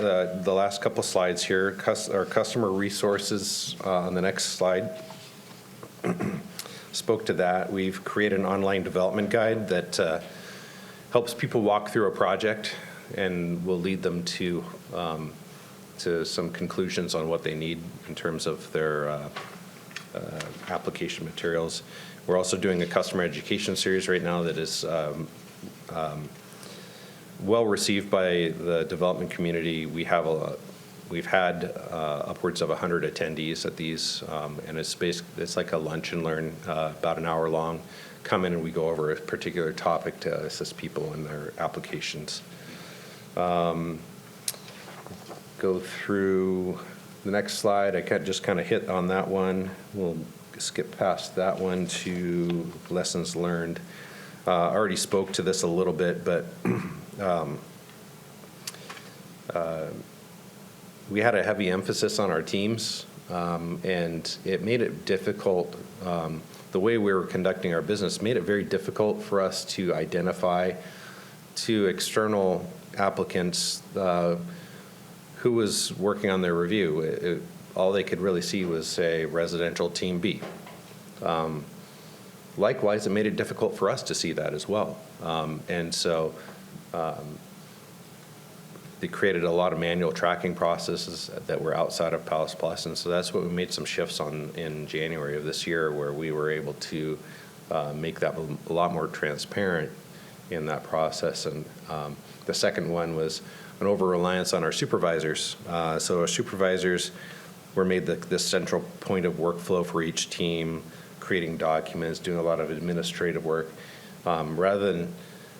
the last couple slides here. Our customer resources on the next slide. Spoke to that. We've created an online development guide that helps people walk through a project and will lead them to some conclusions on what they need in terms of their application materials. We're also doing a customer education series right now that is well received by the development community. We've had upwards of 100 attendees at these, and it's like a lunch and learn, about an hour long. Come in and we go over a particular topic to assist people in their applications. Go through the next slide. I just kind of hit on that one. We'll skip past that one to lessons learned. I already spoke to this a little bit, but we had a heavy emphasis on our teams, and it made it difficult. The way we were conducting our business made it very difficult for us to identify to external applicants who was working on their review. All they could really see was, say, residential team B. Likewise, it made it difficult for us to see that as well. And so they created a lot of manual tracking processes that were outside of Palace Plus, and so that's what we made some shifts on in January of this year, where we were able to make that a lot more transparent in that process. And the second one was an over-reliance on our supervisors. So our supervisors were made the central point of workflow for each team, creating documents, doing a lot of administrative work, rather than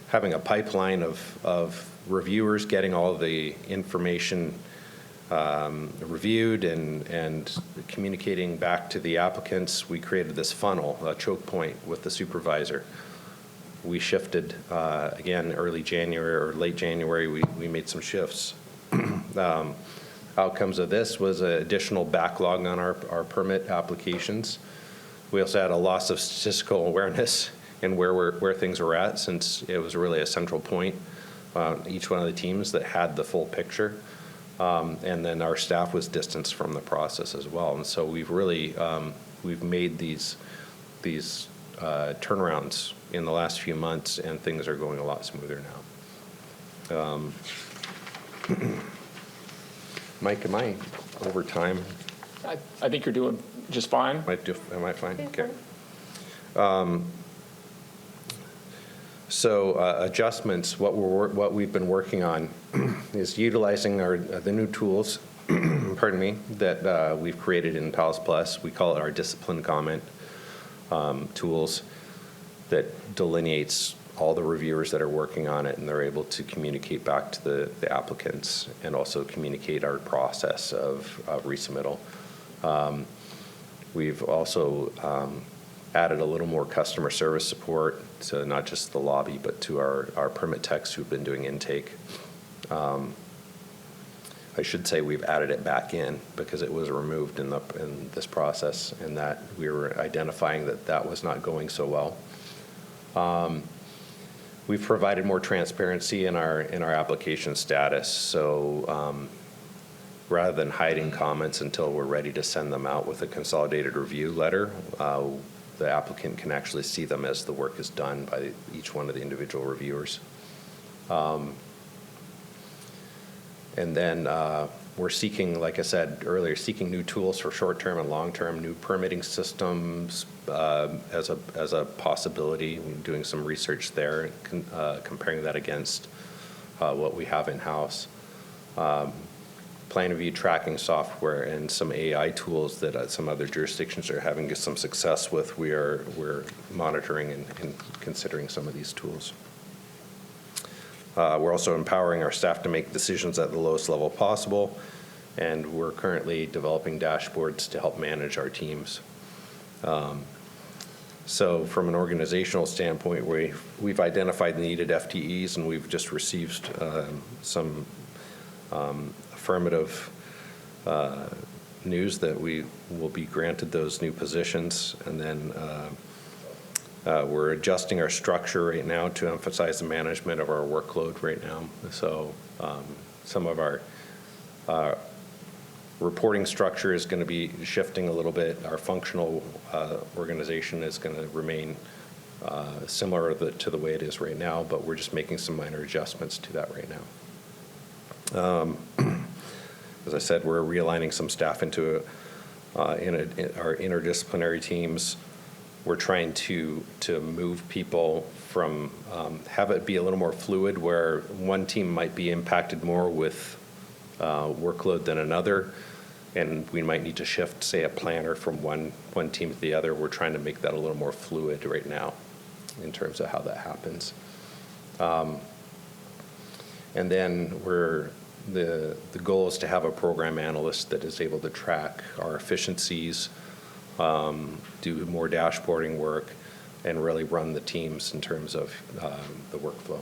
having a pipeline of reviewers getting all the information reviewed and communicating back to the applicants. We created this funnel, a choke point with the supervisor. We shifted, again, early January or late January, we made some shifts. Outcomes of this was an additional backlog on our permit applications. We also had a loss of statistical awareness in where things were at, since it was really a central point, each one of the teams that had the full picture. And then our staff was distanced from the process as well. And so we've really, we've made these turnarounds in the last few months, and things are going a lot smoother now. Mike, am I over time? I think you're doing just fine. Am I fine? Okay. So adjustments, what we've been working on is utilizing the new tools, pardon me, that we've created in Palace Plus. We call it our discipline comment tools that delineates all the reviewers that are working on it, and they're able to communicate back to the applicants and also communicate our process of resubmittal. We've also added a little more customer service support to not just the lobby, but to our permit techs who've been doing intake. I should say we've added it back in because it was removed in this process, and that we were identifying that was not going so well. We've provided more transparency in our application status. So rather than hiding comments until we're ready to send them out with a consolidated review letter, the applicant can actually see them as the work is done by each one of the individual reviewers. And then we're seeking, like I said earlier, seeking new tools for short-term and long-term, new permitting systems as a possibility. We're doing some research there, comparing that against what we have in-house. Plan review tracking software and some AI tools that some other jurisdictions are having some success with. We're monitoring and considering some of these tools. We're also empowering our staff to make decisions at the lowest level possible, and we're currently developing dashboards to help manage our teams. So from an organizational standpoint, we've identified the needed FTEs, and we've just received some affirmative news that we will be granted those new positions. And then we're adjusting our structure right now to emphasize the management of our workload right now. So some of our reporting structure is going to be shifting a little bit. Our functional organization is going to remain similar to the way it is right now, but we're just making some minor adjustments to that right now. As I said, we're realigning some staff into our interdisciplinary teams. We're trying to move people from, have it be a little more fluid, where one team might be impacted more with workload than another, and we might need to shift, say, a planner from one team to the other. We're trying to make that a little more fluid right now in terms of how that happens. And then the goal is to have a program analyst that is able to track our efficiencies, do more dashboarding work, and really run the teams in terms of the workflow.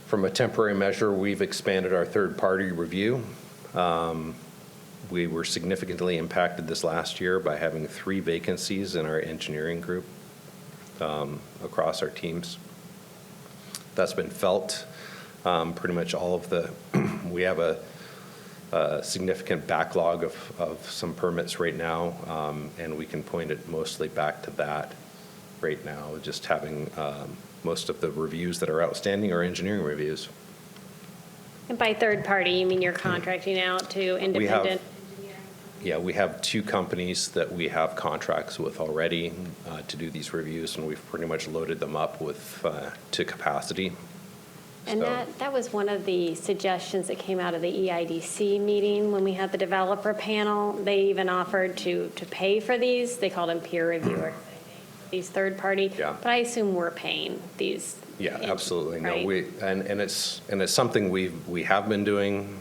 From a temporary measure, we've expanded our third-party review. We were significantly impacted this last year by having 3 vacancies in our engineering group across our teams. That's been felt. Pretty much all of we have a significant backlog of some permits right now, and we can point it mostly back to that right now, just having most of the reviews that are outstanding are engineering reviews. And by third party, you mean you're contracting out to independent? Yeah, we have 2 companies that we have contracts with already to do these reviews, and we've pretty much loaded them up with to capacity. And So- that was one of the suggestions that came out of the EIDC meeting when we had the developer panel. They even offered to pay for these. They called them peer reviewers, these third party. Yeah. But I assume we're paying these. Yeah, absolutely. No, right? and it's something we have been doing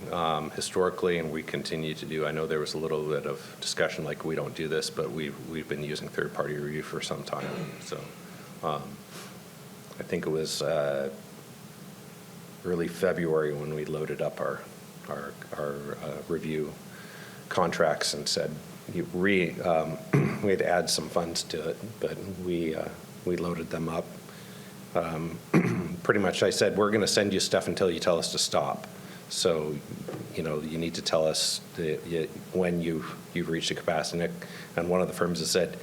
historically, and we continue to do. I know there was a little bit of discussion like we don't do this, but we've been using third-party review for some time. So I think it was early February when we loaded up our review contracts and said we had to add some funds to it, but we loaded them up. Pretty much I said, we're going to send you stuff until you tell us to stop. So, you need to tell us when you've reached a capacity. And one of the firms has said,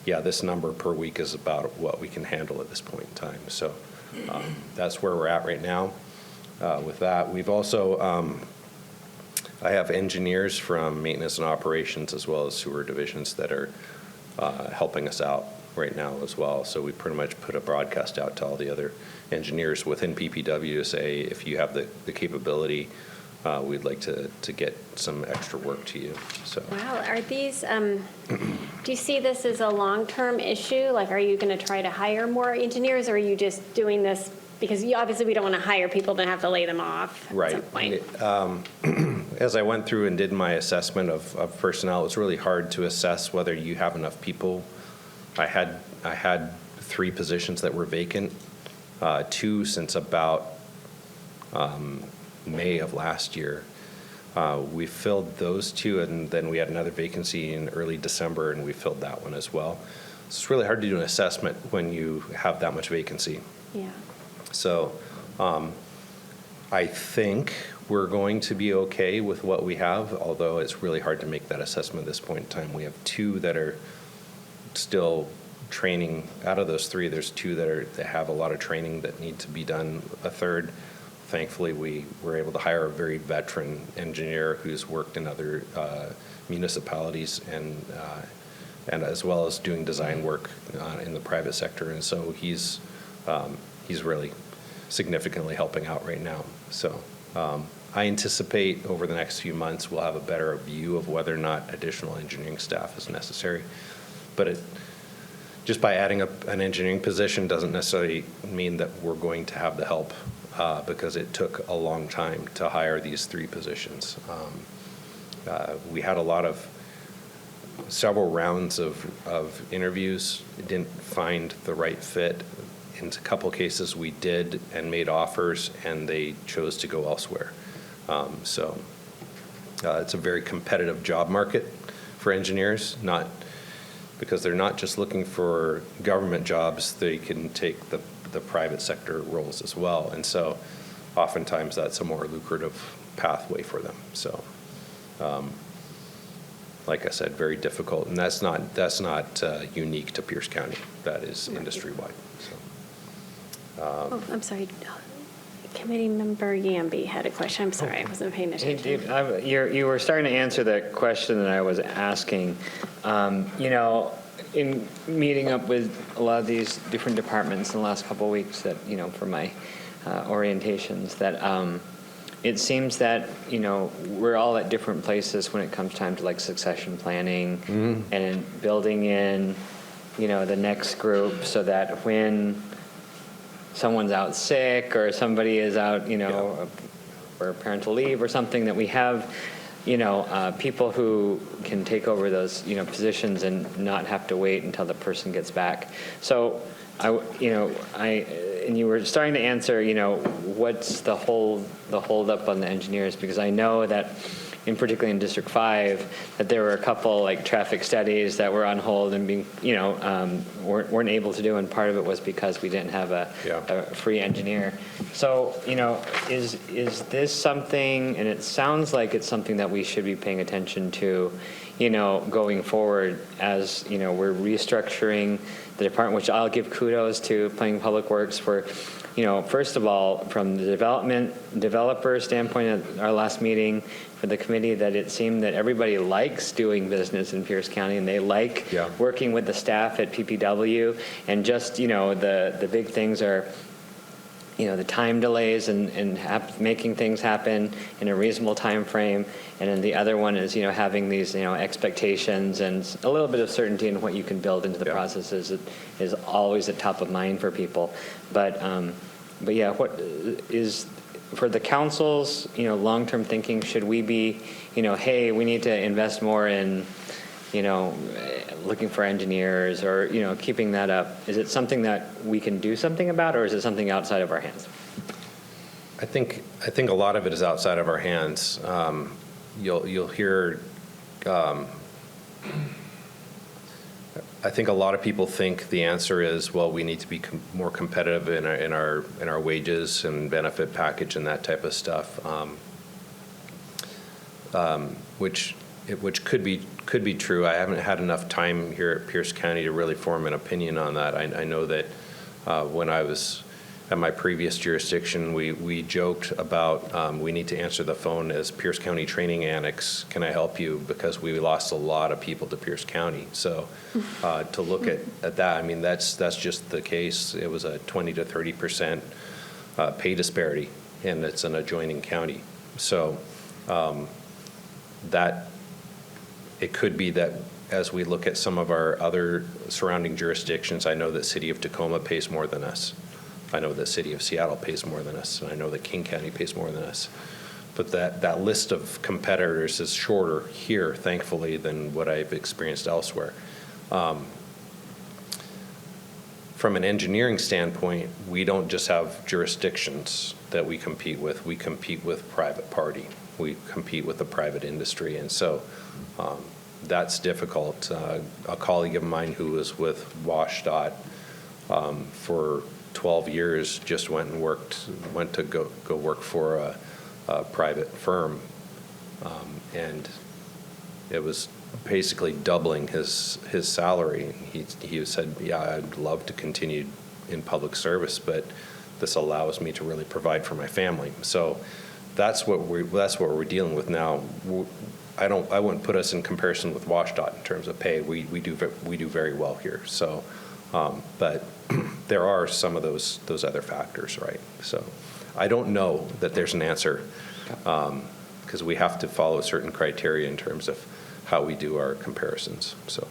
yeah, this number per week is about what we can handle at this point in time. So that's where we're at right now with that. We've also, I have engineers from maintenance and operations as well as sewer divisions that are helping us out right now as well. So we pretty much put a broadcast out to all the other engineers within PPW to say, if you have the capability, we'd like to get some extra work to you. So. Wow, are these, do you see this as a long-term issue? Like, are you going to try to hire more engineers, or are you just doing this because obviously we don't want to hire people and have to lay them off at some point? As I went through and did my assessment of personnel, it was really hard to assess whether you have enough people. I had 3 positions that were vacant, 2 since about May of last year. We filled those 2, and then we had another vacancy in early December, and we filled that one as well. So it's really hard to do an assessment when you have that much vacancy. Yeah. So I think we're going to be okay with what we have, although it's really hard to make that assessment at this point in time. We have 2 that are still training. Out of those 3, there's 2 that have a lot of training that need to be done. A third, thankfully, we were able to hire a very veteran engineer who's worked in other municipalities and as well as doing design work in the private sector. And so he's really significantly helping out right now. So I anticipate over the next few months we'll have a better view of whether or not additional engineering staff is necessary. But just by adding up an engineering position doesn't necessarily mean that we're going to have the help because it took a long time to hire these 3 positions. We had several rounds of interviews, didn't find the right fit. In a couple cases we did and made offers, and they chose to go elsewhere. So it's a very competitive job market for engineers, because they're not just looking for government jobs, they can take the private sector roles as well. And so oftentimes that's a more lucrative pathway for them. So like I said, very difficult. And that's not unique to Pierce County. That is industry-wide. So, I'm sorry. Committee member Yamby had a question. I'm sorry, I wasn't paying Hey, attention. Dave, you were starting to answer the question that I was asking. In meeting up with a lot of these different departments in the last couple of weeks that, for my orientations, that it seems that, we're all at different places when it comes time to like succession planning and building in, the next group so that when someone's out sick or somebody is out, or parental leave or something, that we have, people who can take over those, positions and not have to wait until the person gets back. So, and you were starting to answer, what's the hold up on the engineers, because I know that particularly in District 5, that there were a couple like traffic studies that were on hold and being, weren't able to do, and part of it was because we didn't have a free engineer. So, is this something, and it sounds like it's something that we should be paying attention to, going forward as, we're restructuring the department, which I'll give kudos to Planning Public Works for, first of all, from the developer standpoint at our last meeting for the committee, that it seemed that everybody likes doing business in Pierce County and they like working with the staff at PPW, and just, the big things are, the time delays and making things happen in a reasonable time frame. And then the other one is, having these, expectations and a little bit of certainty in what you can build into the processes is always at top of mind for people. But yeah, what is for the council's, long-term thinking? Should we be, hey, we need to invest more in, looking for engineers, or, keeping that up? Is it something that we can do something about, or is it something outside of our hands? I think a lot of it is outside of our hands. You'll hear. I think a lot of people think the answer is, well, we need to be more competitive in our wages and benefit package and that type of stuff, which could be true. I haven't had enough time here at Pierce County to really form an opinion on that. I know that when I was at my previous jurisdiction, we joked about we need to answer the phone as Pierce County Training Annex. Can I help you? Because we lost a lot of people to Pierce County. So to look at that, I mean, that's just the case. It was a 20 to 30% pay disparity, and it's an adjoining county. So that it could be that as we look at some of our other surrounding jurisdictions, I know that City of Tacoma pays more than us. I know that City of Seattle pays more than us, and I know that King County pays more than us. But that list of competitors is shorter here, thankfully, than what I've experienced elsewhere. From an engineering standpoint, we don't just have jurisdictions that we compete with. We compete with private party. We compete with the private industry, and so that's difficult. A colleague of mine who was with WashDOT for 12 years just went to go work for a private firm, and it was basically doubling his salary. He said, "Yeah, I'd love to continue in public service, but this allows me to really provide for my family." So that's what we're dealing with now. I wouldn't put us in comparison with WashDOT in terms of pay. We do very well here. So, but there are some of those other factors, right? So I don't know that there's an answer, because we have to follow certain criteria in terms of how we do our comparisons. So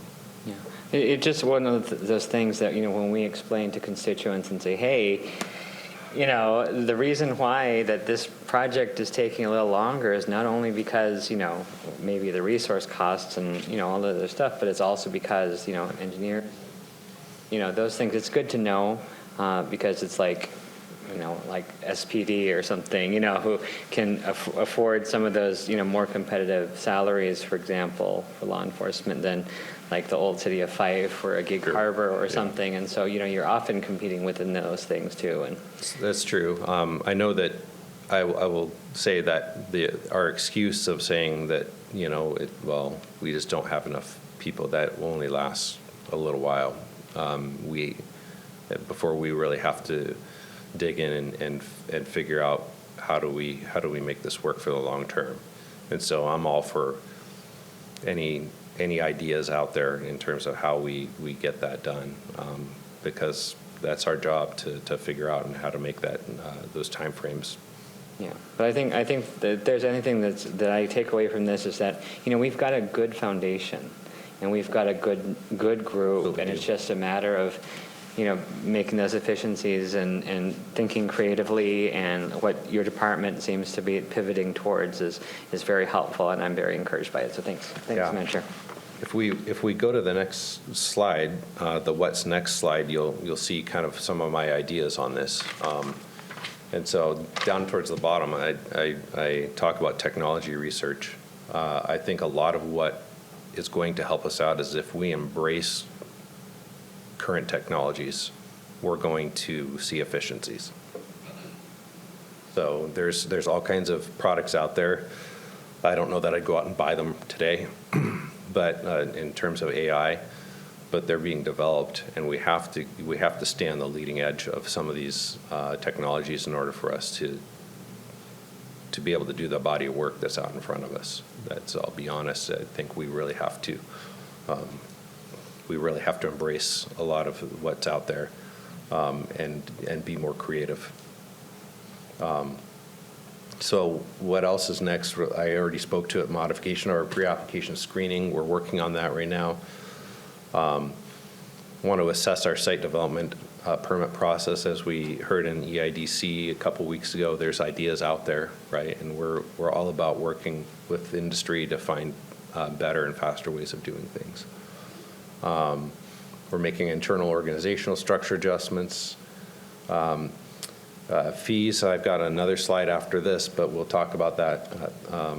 yeah, it's just one of those things that, when we explain to constituents and say, hey, the reason why that this project is taking a little longer is not only because, maybe the resource costs and, all the other stuff, but it's also because, engineers, those things. It's good to know, because it's like, like SPD or something, who can afford some of those, more competitive salaries, for example, for law enforcement than like the old city of Fife or a Gig Harbor or something. And so, you're often competing within those things too. And that's true. I know that I will say that our excuse of saying that, we just don't have enough people, that will only last a little while. Before we really have to dig in and figure out how do we make this work for the long term. And so I'm all for any ideas out there in terms of how we get that done, because that's our job to figure out and how to make that those time frames. Yeah, but I think that if there's anything that I take away from this is that we've got a good foundation, and we've got a good group, and it's just a matter of making those efficiencies and thinking creatively, and what your department seems to be pivoting towards is very helpful, and I'm very encouraged by it. So thanks, Madam Chair. If we go to the next slide, the what's next slide, you'll see kind of some of my ideas on this. And so down towards the bottom, I talk about technology research. I think a lot of what is going to help us out is if we embrace current technologies, we're going to see efficiencies. So there's all kinds of products out there. I don't know that I'd go out and buy them today, but in terms of AI, but they're being developed, and we have to stay on the leading edge of some of these technologies in order for us to be able to do the body of work that's out in front of us. I'll be honest, I think we really have to embrace a lot of what's out there, and be more creative. So what else is next? I already spoke to it, modification or pre-application screening. We're working on that right now. Want to assess our site development permit process. As we heard in EIDC a couple weeks ago, there's ideas out there, right? And we're all about working with industry to find better and faster ways of doing things. We're making internal organizational structure adjustments. Fees, I've got another slide after this, but we'll talk about that a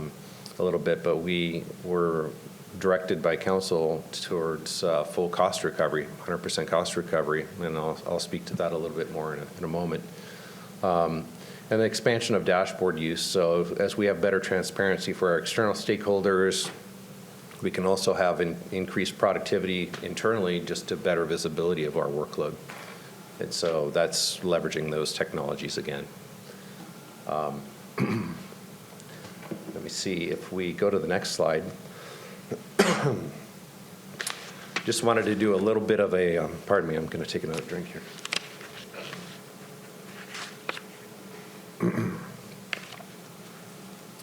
little bit. But we were directed by council towards full cost recovery, 100% cost recovery, and I'll speak to that a little bit more in a moment. And the expansion of dashboard use. So as we have better transparency for our external stakeholders, we can also have increased productivity internally, just to better visibility of our workload. And so that's leveraging those technologies again. Let me see if we go to the next slide. Just wanted to do a little bit of a, pardon me, I'm going to take another drink here.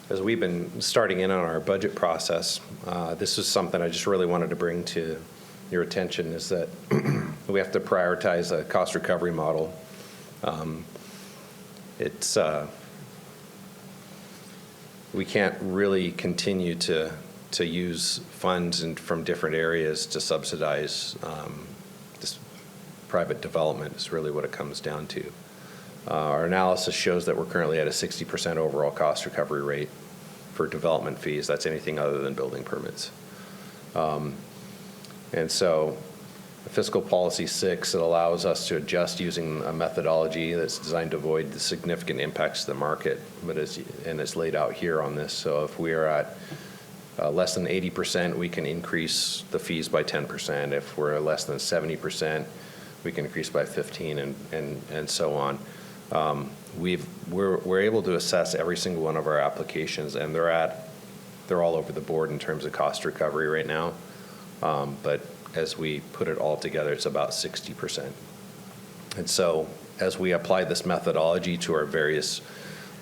As we've been starting in on our budget process, this is something I just really wanted to bring to your attention, is that we have to prioritize a cost recovery model. We can't really continue to use funds from different areas to subsidize this private development is really what it comes down to. Our analysis shows that we're currently at a 60% overall cost recovery rate for development fees. That's anything other than building permits. And so Fiscal Policy 6, it allows us to adjust using a methodology that's designed to avoid the significant impacts to the market, and it's laid out here on this. So if we are at less than 80%, we can increase the fees by 10%. If we're less than 70%, we can increase by 15%, and so on. We're able to assess every single one of our applications, and they're all over the board in terms of cost recovery right now. But as we put it all together, it's about 60%. And so as we apply this methodology to our various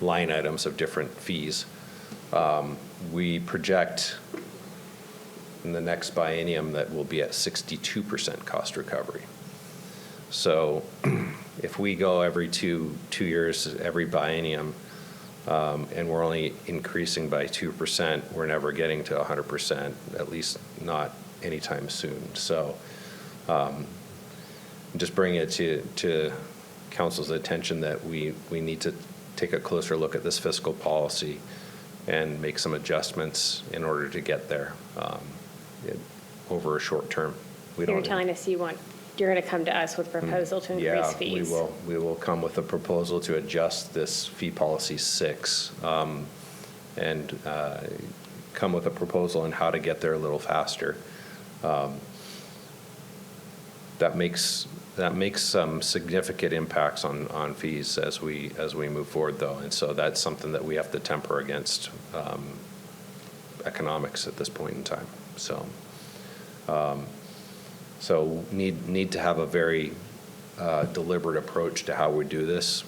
line items of different fees, we project in the next biennium that we'll be at 62% cost recovery. So if we go every two years, every biennium, and we're only increasing by 2%, we're never getting to 100%, at least not anytime soon. So just bring it to council's attention that we need to take a closer look at this fiscal policy and make some adjustments in order to get there over a short term. You're telling us you're going to come to us with a proposal to increase fees. Yeah, we will come with a proposal to adjust this fee policy 6 and come with a proposal on how to get there a little faster. That makes some significant impacts on fees as we move forward, though, and so that's something that we have to temper against economics at this point in time. So need to have a very deliberate approach to how we do this,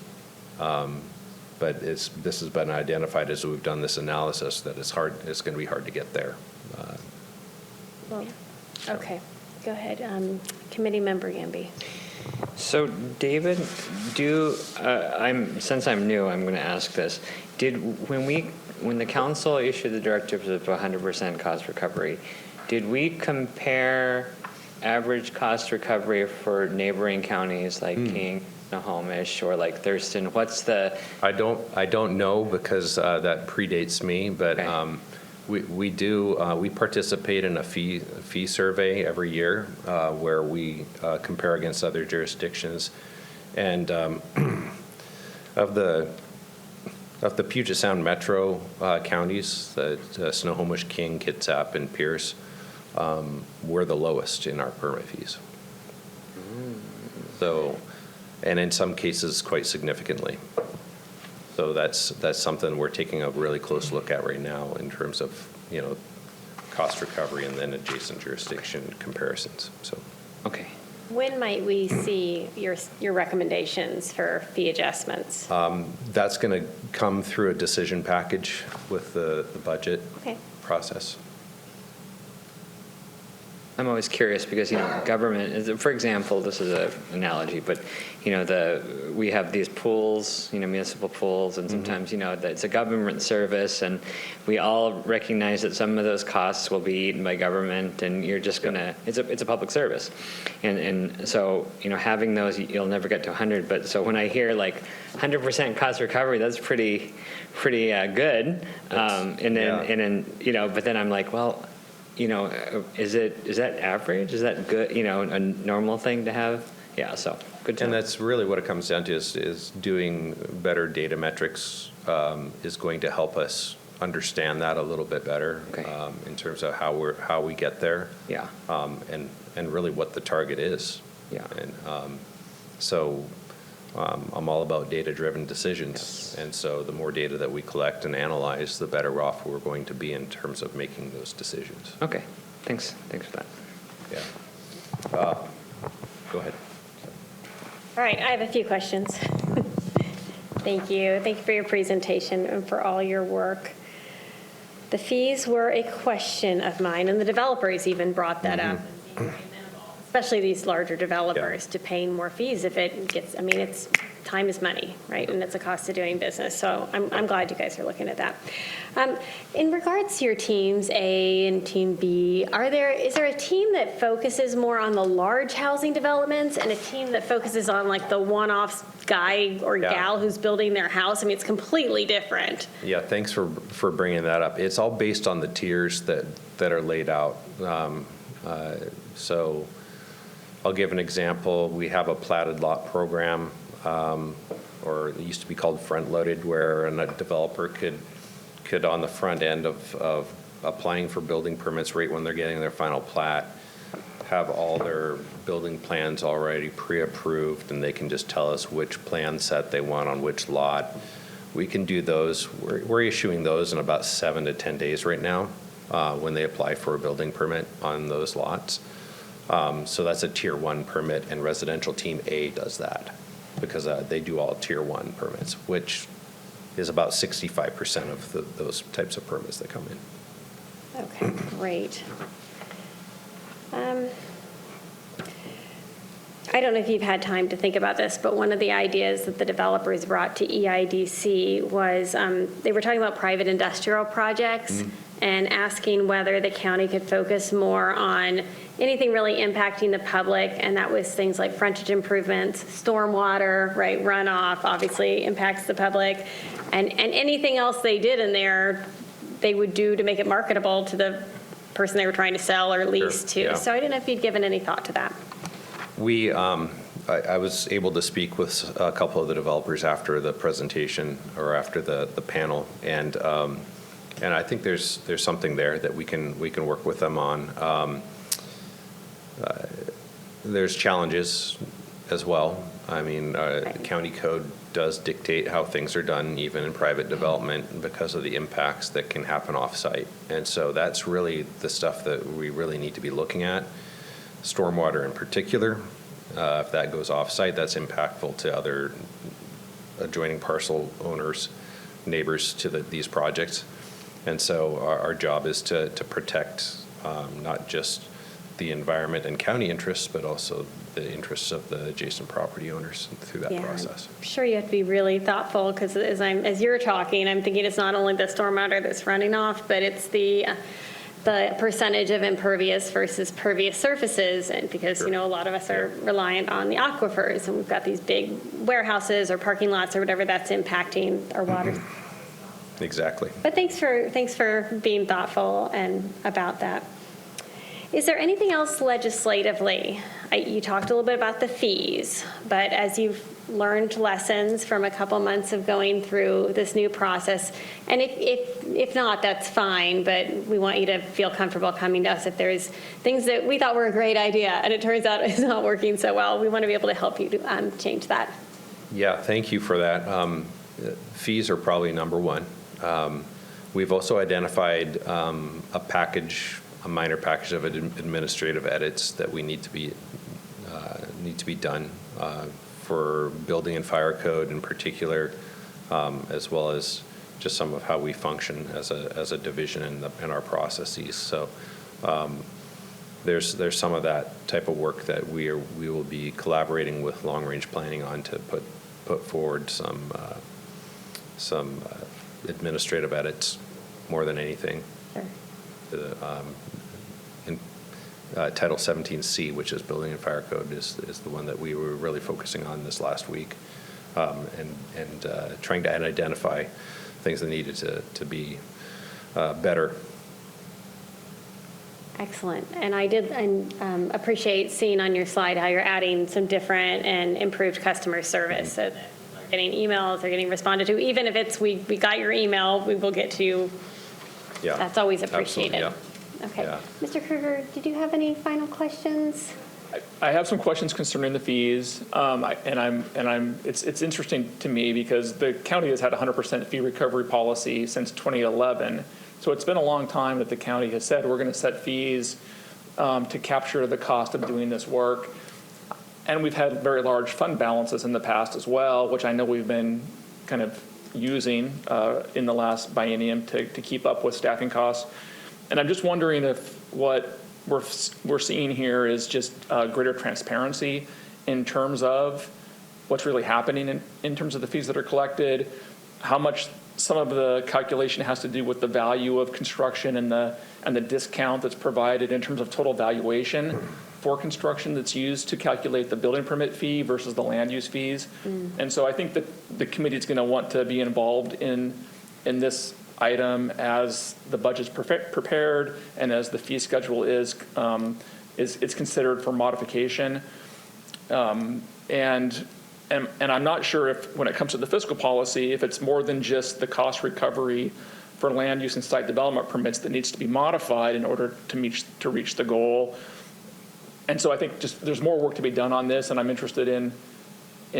but this has been identified as we've done this analysis that it's hard. It's going to be hard to get there. Well, okay, go ahead, Committee Member Yamby. So David, since I'm new, I'm going to ask this. When the council issued the directives of 100% cost recovery, did we compare average cost recovery for neighboring counties like King, Snohomish, or like Thurston? What's the? I don't know because that predates me, but okay. We participate in a fee survey every year where we compare against other jurisdictions, and of the Puget Sound metro counties, Snohomish, King, Kitsap, and Pierce, we're the lowest in our permit fees. So, and in some cases, quite significantly. So that's something we're taking a really close look at right now in terms of, cost recovery and then adjacent jurisdiction comparisons, so. Okay. When might we see your recommendations for fee adjustments? That's going to come through a decision package with the budget Okay. process. I'm always curious because, government is, for example, this is an analogy, but, we have these pools, municipal pools, and sometimes, it's a government service, and we all recognize that some of those costs will be eaten by government, and you're just going to, it's a public service. And so, having those, you'll never get to 100, but so when I hear like 100% cost recovery, that's pretty good. And then, but then I'm like, well, is that average? Is that good? A normal thing to have? Yeah. So good to know. And that's really what it comes down to is doing better data metrics is going to help us understand that a little bit better in terms of how we get there. Yeah. And really what the target is. Yeah. And so I'm all about data-driven decisions. Yes. And so the more data that we collect and analyze, the better off we're going to be in terms of making those decisions. Okay. Thanks for that. Yeah. Go ahead. All right, I have a few questions. Thank you. Thank you for your presentation and for all your work. The fees were a question of mine, and the developers even brought that up. Especially these larger developers, to paying more fees if it gets, it's time is money, right? And it's a cost of doing business. So I'm glad you guys are looking at that. In regards to your teams A and Team B, is there a team that focuses more on the large housing developments and a team that focuses on like the one-off guy or gal who's building their house? It's completely different. Yeah, thanks for bringing that up. It's all based on the tiers that are laid out. So I'll give an example. We have a platted lot program, or it used to be called front-loaded, where a developer could on the front end of applying for building permits right when they're getting their final plat, have all their building plans already pre-approved, and they can just tell us which plan set they want on which lot. We can do those. We're issuing those in about 7 to 10 days right now when they apply for a building permit on those lots. So that's a Tier 1 permit, and Residential Team A does that because they do all Tier 1 permits, which is about 65% of those types of permits that come in. Okay, great. I don't know if you've had time to think about this, but one of the ideas that the developers brought to EIDC was they were talking about private industrial projects and asking whether the county could focus more on anything really impacting the public, and that was things like frontage improvements, stormwater, right, runoff obviously impacts the public, and anything else they did in there, they would do to make it marketable to the person they were trying to sell or lease to. Yeah. So I didn't know if you'd given any thought to that. I was able to speak with a couple of the developers after the presentation or after the panel, and I think there's something there that we can work with them on. There's challenges as well. The county code does dictate how things are done, even in private development, because of the impacts that can happen off-site. And so that's really the stuff that we really need to be looking at. Stormwater in particular, if that goes off-site, that's impactful to other adjoining parcel owners, neighbors to these projects. And so our job is to protect not just the environment and county interests, but also the interests of the adjacent property owners through that process. I'm sure you have to be really thoughtful, because as you're talking, I'm thinking it's not only the stormwater that's running off, but it's the percentage of impervious versus pervious surfaces, and because a lot of us are reliant on the aquifers, and we've got these big warehouses or parking lots or whatever that's impacting our water. Exactly. But thanks for being thoughtful and about that. Is there anything else legislatively? You talked a little bit about the fees, but as you've learned lessons from a couple months of going through this new process. And if not, that's fine, but we want you to feel comfortable coming to us if there's things that we thought were a great idea and it turns out it's not working so well. We want to be able to help you to change that. Yeah, thank you for that. Fees are probably number one. We've also identified a minor package of administrative edits that we need to be done for building and fire code in particular, as well as just some of how we function as a division in our processes. So there's some of that type of work that we will be collaborating with long-range planning on to put forward some administrative edits more than anything. Sure. In Title 17C, which is Building and Fire Code, is the one that we were really focusing on this last week, and trying to identify things that needed to be better. Excellent. And I did appreciate seeing on your slide how you're adding some different and improved customer service. So that they're getting emails, they're getting responded to. Even if it's we got your email, we will get to you. Yeah, That's always appreciated. absolutely, yeah. Okay. Yeah. Mr. Kruger, did you have any final questions? I have some questions concerning the fees, it's interesting to me because the county has had a 100% fee recovery policy since 2011. So it's been a long time that the county has said we're going to set fees to capture the cost of doing this work. And we've had very large fund balances in the past as well, which I know we've been kind of using in the last biennium to keep up with staffing costs. And I'm just wondering if what we're seeing here is just greater transparency in terms of what's really happening in terms of the fees that are collected, how much some of the calculation has to do with the value of construction and the discount that's provided in terms of total valuation for construction that's used to calculate the building permit fee versus the land use fees. And so I think that the committee is going to want to be involved in this item as the budget's prepared and as the fee schedule is considered for modification. And I'm not sure if, when it comes to the fiscal policy, if it's more than just the cost recovery for land use and site development permits that needs to be modified in order to reach the goal. And so I think just there's more work to be done on this, and I'm interested in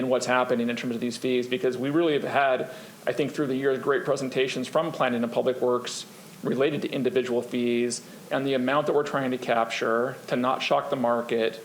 what's happening in terms of these fees, because we really have had, I think through the years, great presentations from Planning and Public Works related to individual fees and the amount that we're trying to capture to not shock the market.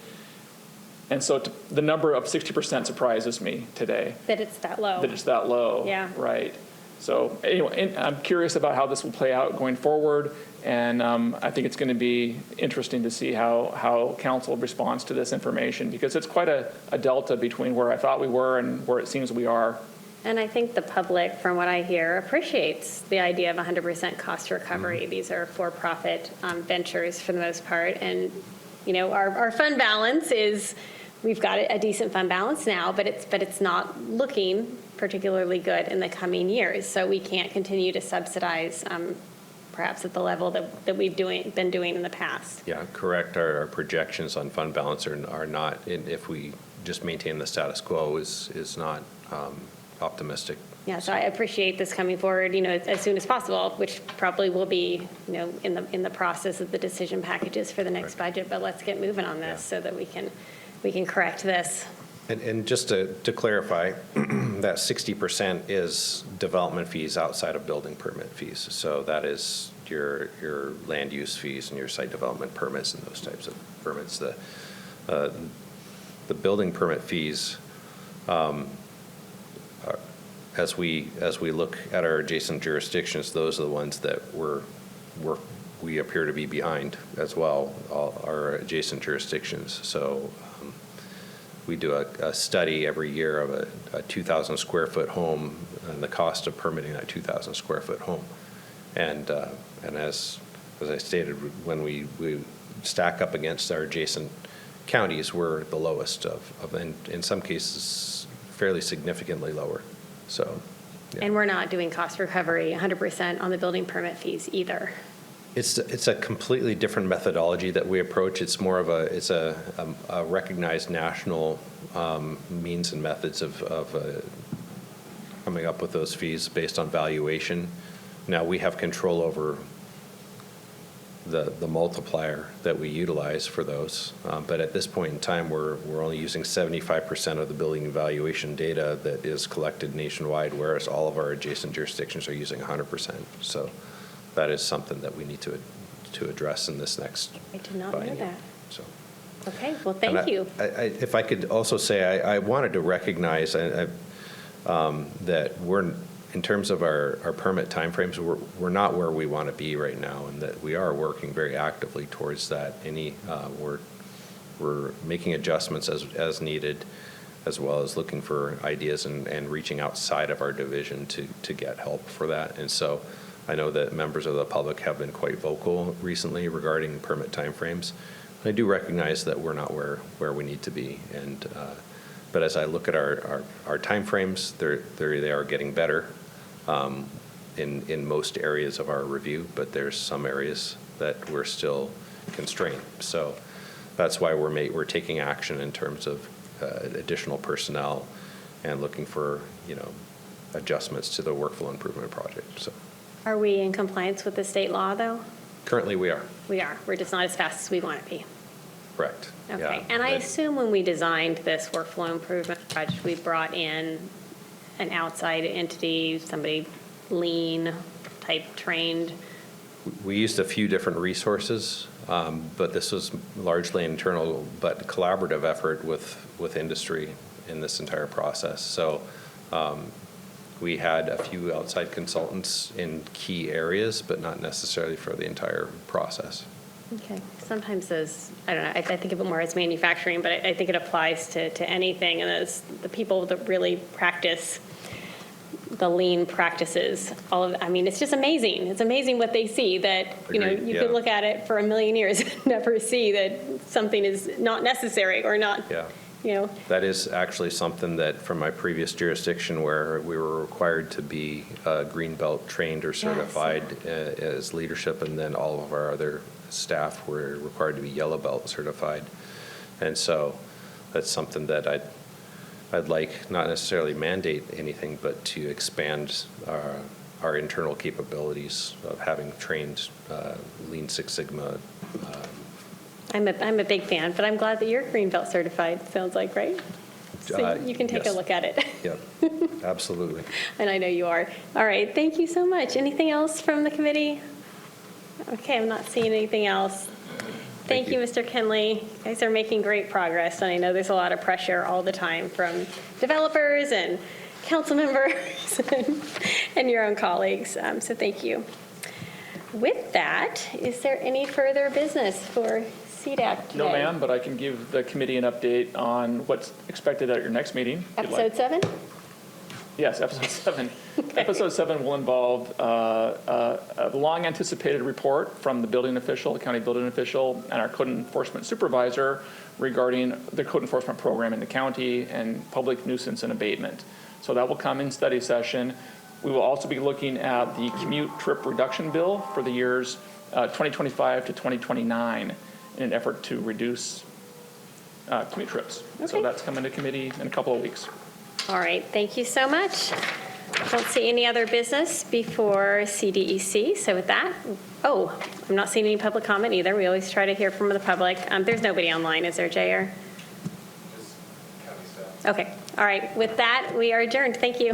And so the number of 60% surprises me today. That it's that low. That it's that low. Yeah. Right. So anyway, I'm curious about how this will play out going forward. And I think it's going to be interesting to see how council responds to this information, because it's quite a delta between where I thought we were and where it seems we are. And I think the public, from what I hear, appreciates the idea of 100% cost recovery. These are for-profit ventures for the most part. And, you know, our fund balance is, we've got a decent fund balance now, but it's not looking particularly good in the coming years. So we can't continue to subsidize perhaps at the level that we've been doing in the past. Yeah, correct. Our projections on fund balance are not, if we just maintain the status quo, is not optimistic. Yeah, so I appreciate this coming forward, you know, as soon as possible, which probably will be, you know, in the process of the decision packages for the next budget. But let's get moving on this so that we can correct this. And just to clarify, that 60% is development fees outside of building permit fees. So that is your land use fees and your site development permits and those types of permits. The building permit fees, as we look at our adjacent jurisdictions, those are the ones that we appear to be behind as well, all our adjacent jurisdictions. So we do a study every year of a 2,000 square foot home and the cost of permitting that 2,000 square foot home. And as I stated, when we stack up against our adjacent counties, we're the lowest and in some cases fairly significantly lower. So, yeah. And we're not doing cost recovery 100% on the building permit fees either. It's a completely different methodology that we approach. It's more of a recognized national means and methods of coming up with those fees based on valuation. Now, we have control over the multiplier that we utilize for those. But at this point in time, we're only using 75% of the building evaluation data that is collected nationwide, whereas all of our adjacent jurisdictions are using 100%. So that is something that we need to address in this next I did not know biennium. that. So. Okay, well, thank you. If I could also say, I wanted to recognize that we're, in terms of our permit timeframes, we're not where we want to be right now, and that we are working very actively towards that. We're making adjustments as needed, as well as looking for ideas and reaching outside of our division to get help for that. And so I know that members of the public have been quite vocal recently regarding permit timeframes. I do recognize that we're not where we need to be, and but as I look at our timeframes, they are getting better in most areas of our review, but there's some areas that we're still constrained. So that's why we're taking action in terms of additional personnel and looking for adjustments to the workflow improvement project. So Are we in compliance with the state law, though? currently we are. We are. We're just not as fast as we want to be. Correct. Okay. Yeah. And I That- assume when we designed this workflow improvement project, we brought in an outside entity, somebody lean type trained. We used a few different resources, but this was largely internal but collaborative effort with industry in this entire process. So we had a few outside consultants in key areas, but not necessarily for the entire process. Okay. Sometimes those, I don't know, I think of it more as manufacturing, but I think it applies to anything. And those, the people that really practice the lean practices, it's just amazing. It's amazing what they see that, Agreed, you yeah. could look at it for a million years and never see that something is not necessary or not, Yeah. That is actually something that from my previous jurisdiction where we were required to be Greenbelt trained or certified as leadership, and then all of our other staff were required to be Yellow Belt certified. And so that's something that I'd like, not necessarily mandate anything, but to expand our internal capabilities of having trained Lean Six Sigma. I'm a big fan, but I'm glad that you're Greenbelt certified, sounds like, right? So you can take a yes. look at it. Yep, absolutely. And I know you are. All right, thank you so much. Anything else from the committee? Okay, I'm not seeing anything else. Thank you, Mr. Kinley. You guys are making great progress, and I know there's a lot of pressure all the time from developers and council members and your own colleagues, so thank you. With that, is there any further business for CDAC today? No, ma'am, but I can give the committee an update on what's expected at your next meeting. if you'd like. Episode 7? Yes, episode 7. Episode 7 will involve a long-anticipated report from the building official, the county building official, and our code enforcement supervisor regarding the code enforcement program in the county and public nuisance and abatement. So that will come in study session. We will also be looking at the commute trip reduction bill for the years 2025 to 2029 in an effort to reduce commute trips. So Okay. that's coming to committee in a couple of weeks. All right, thank you so much. Don't see any other business before CDEC, so with that, I'm not seeing any public comment either. We always try to hear from the public. There's nobody online, is there, J.R.? Okay, all right, with that, we are adjourned. Thank you.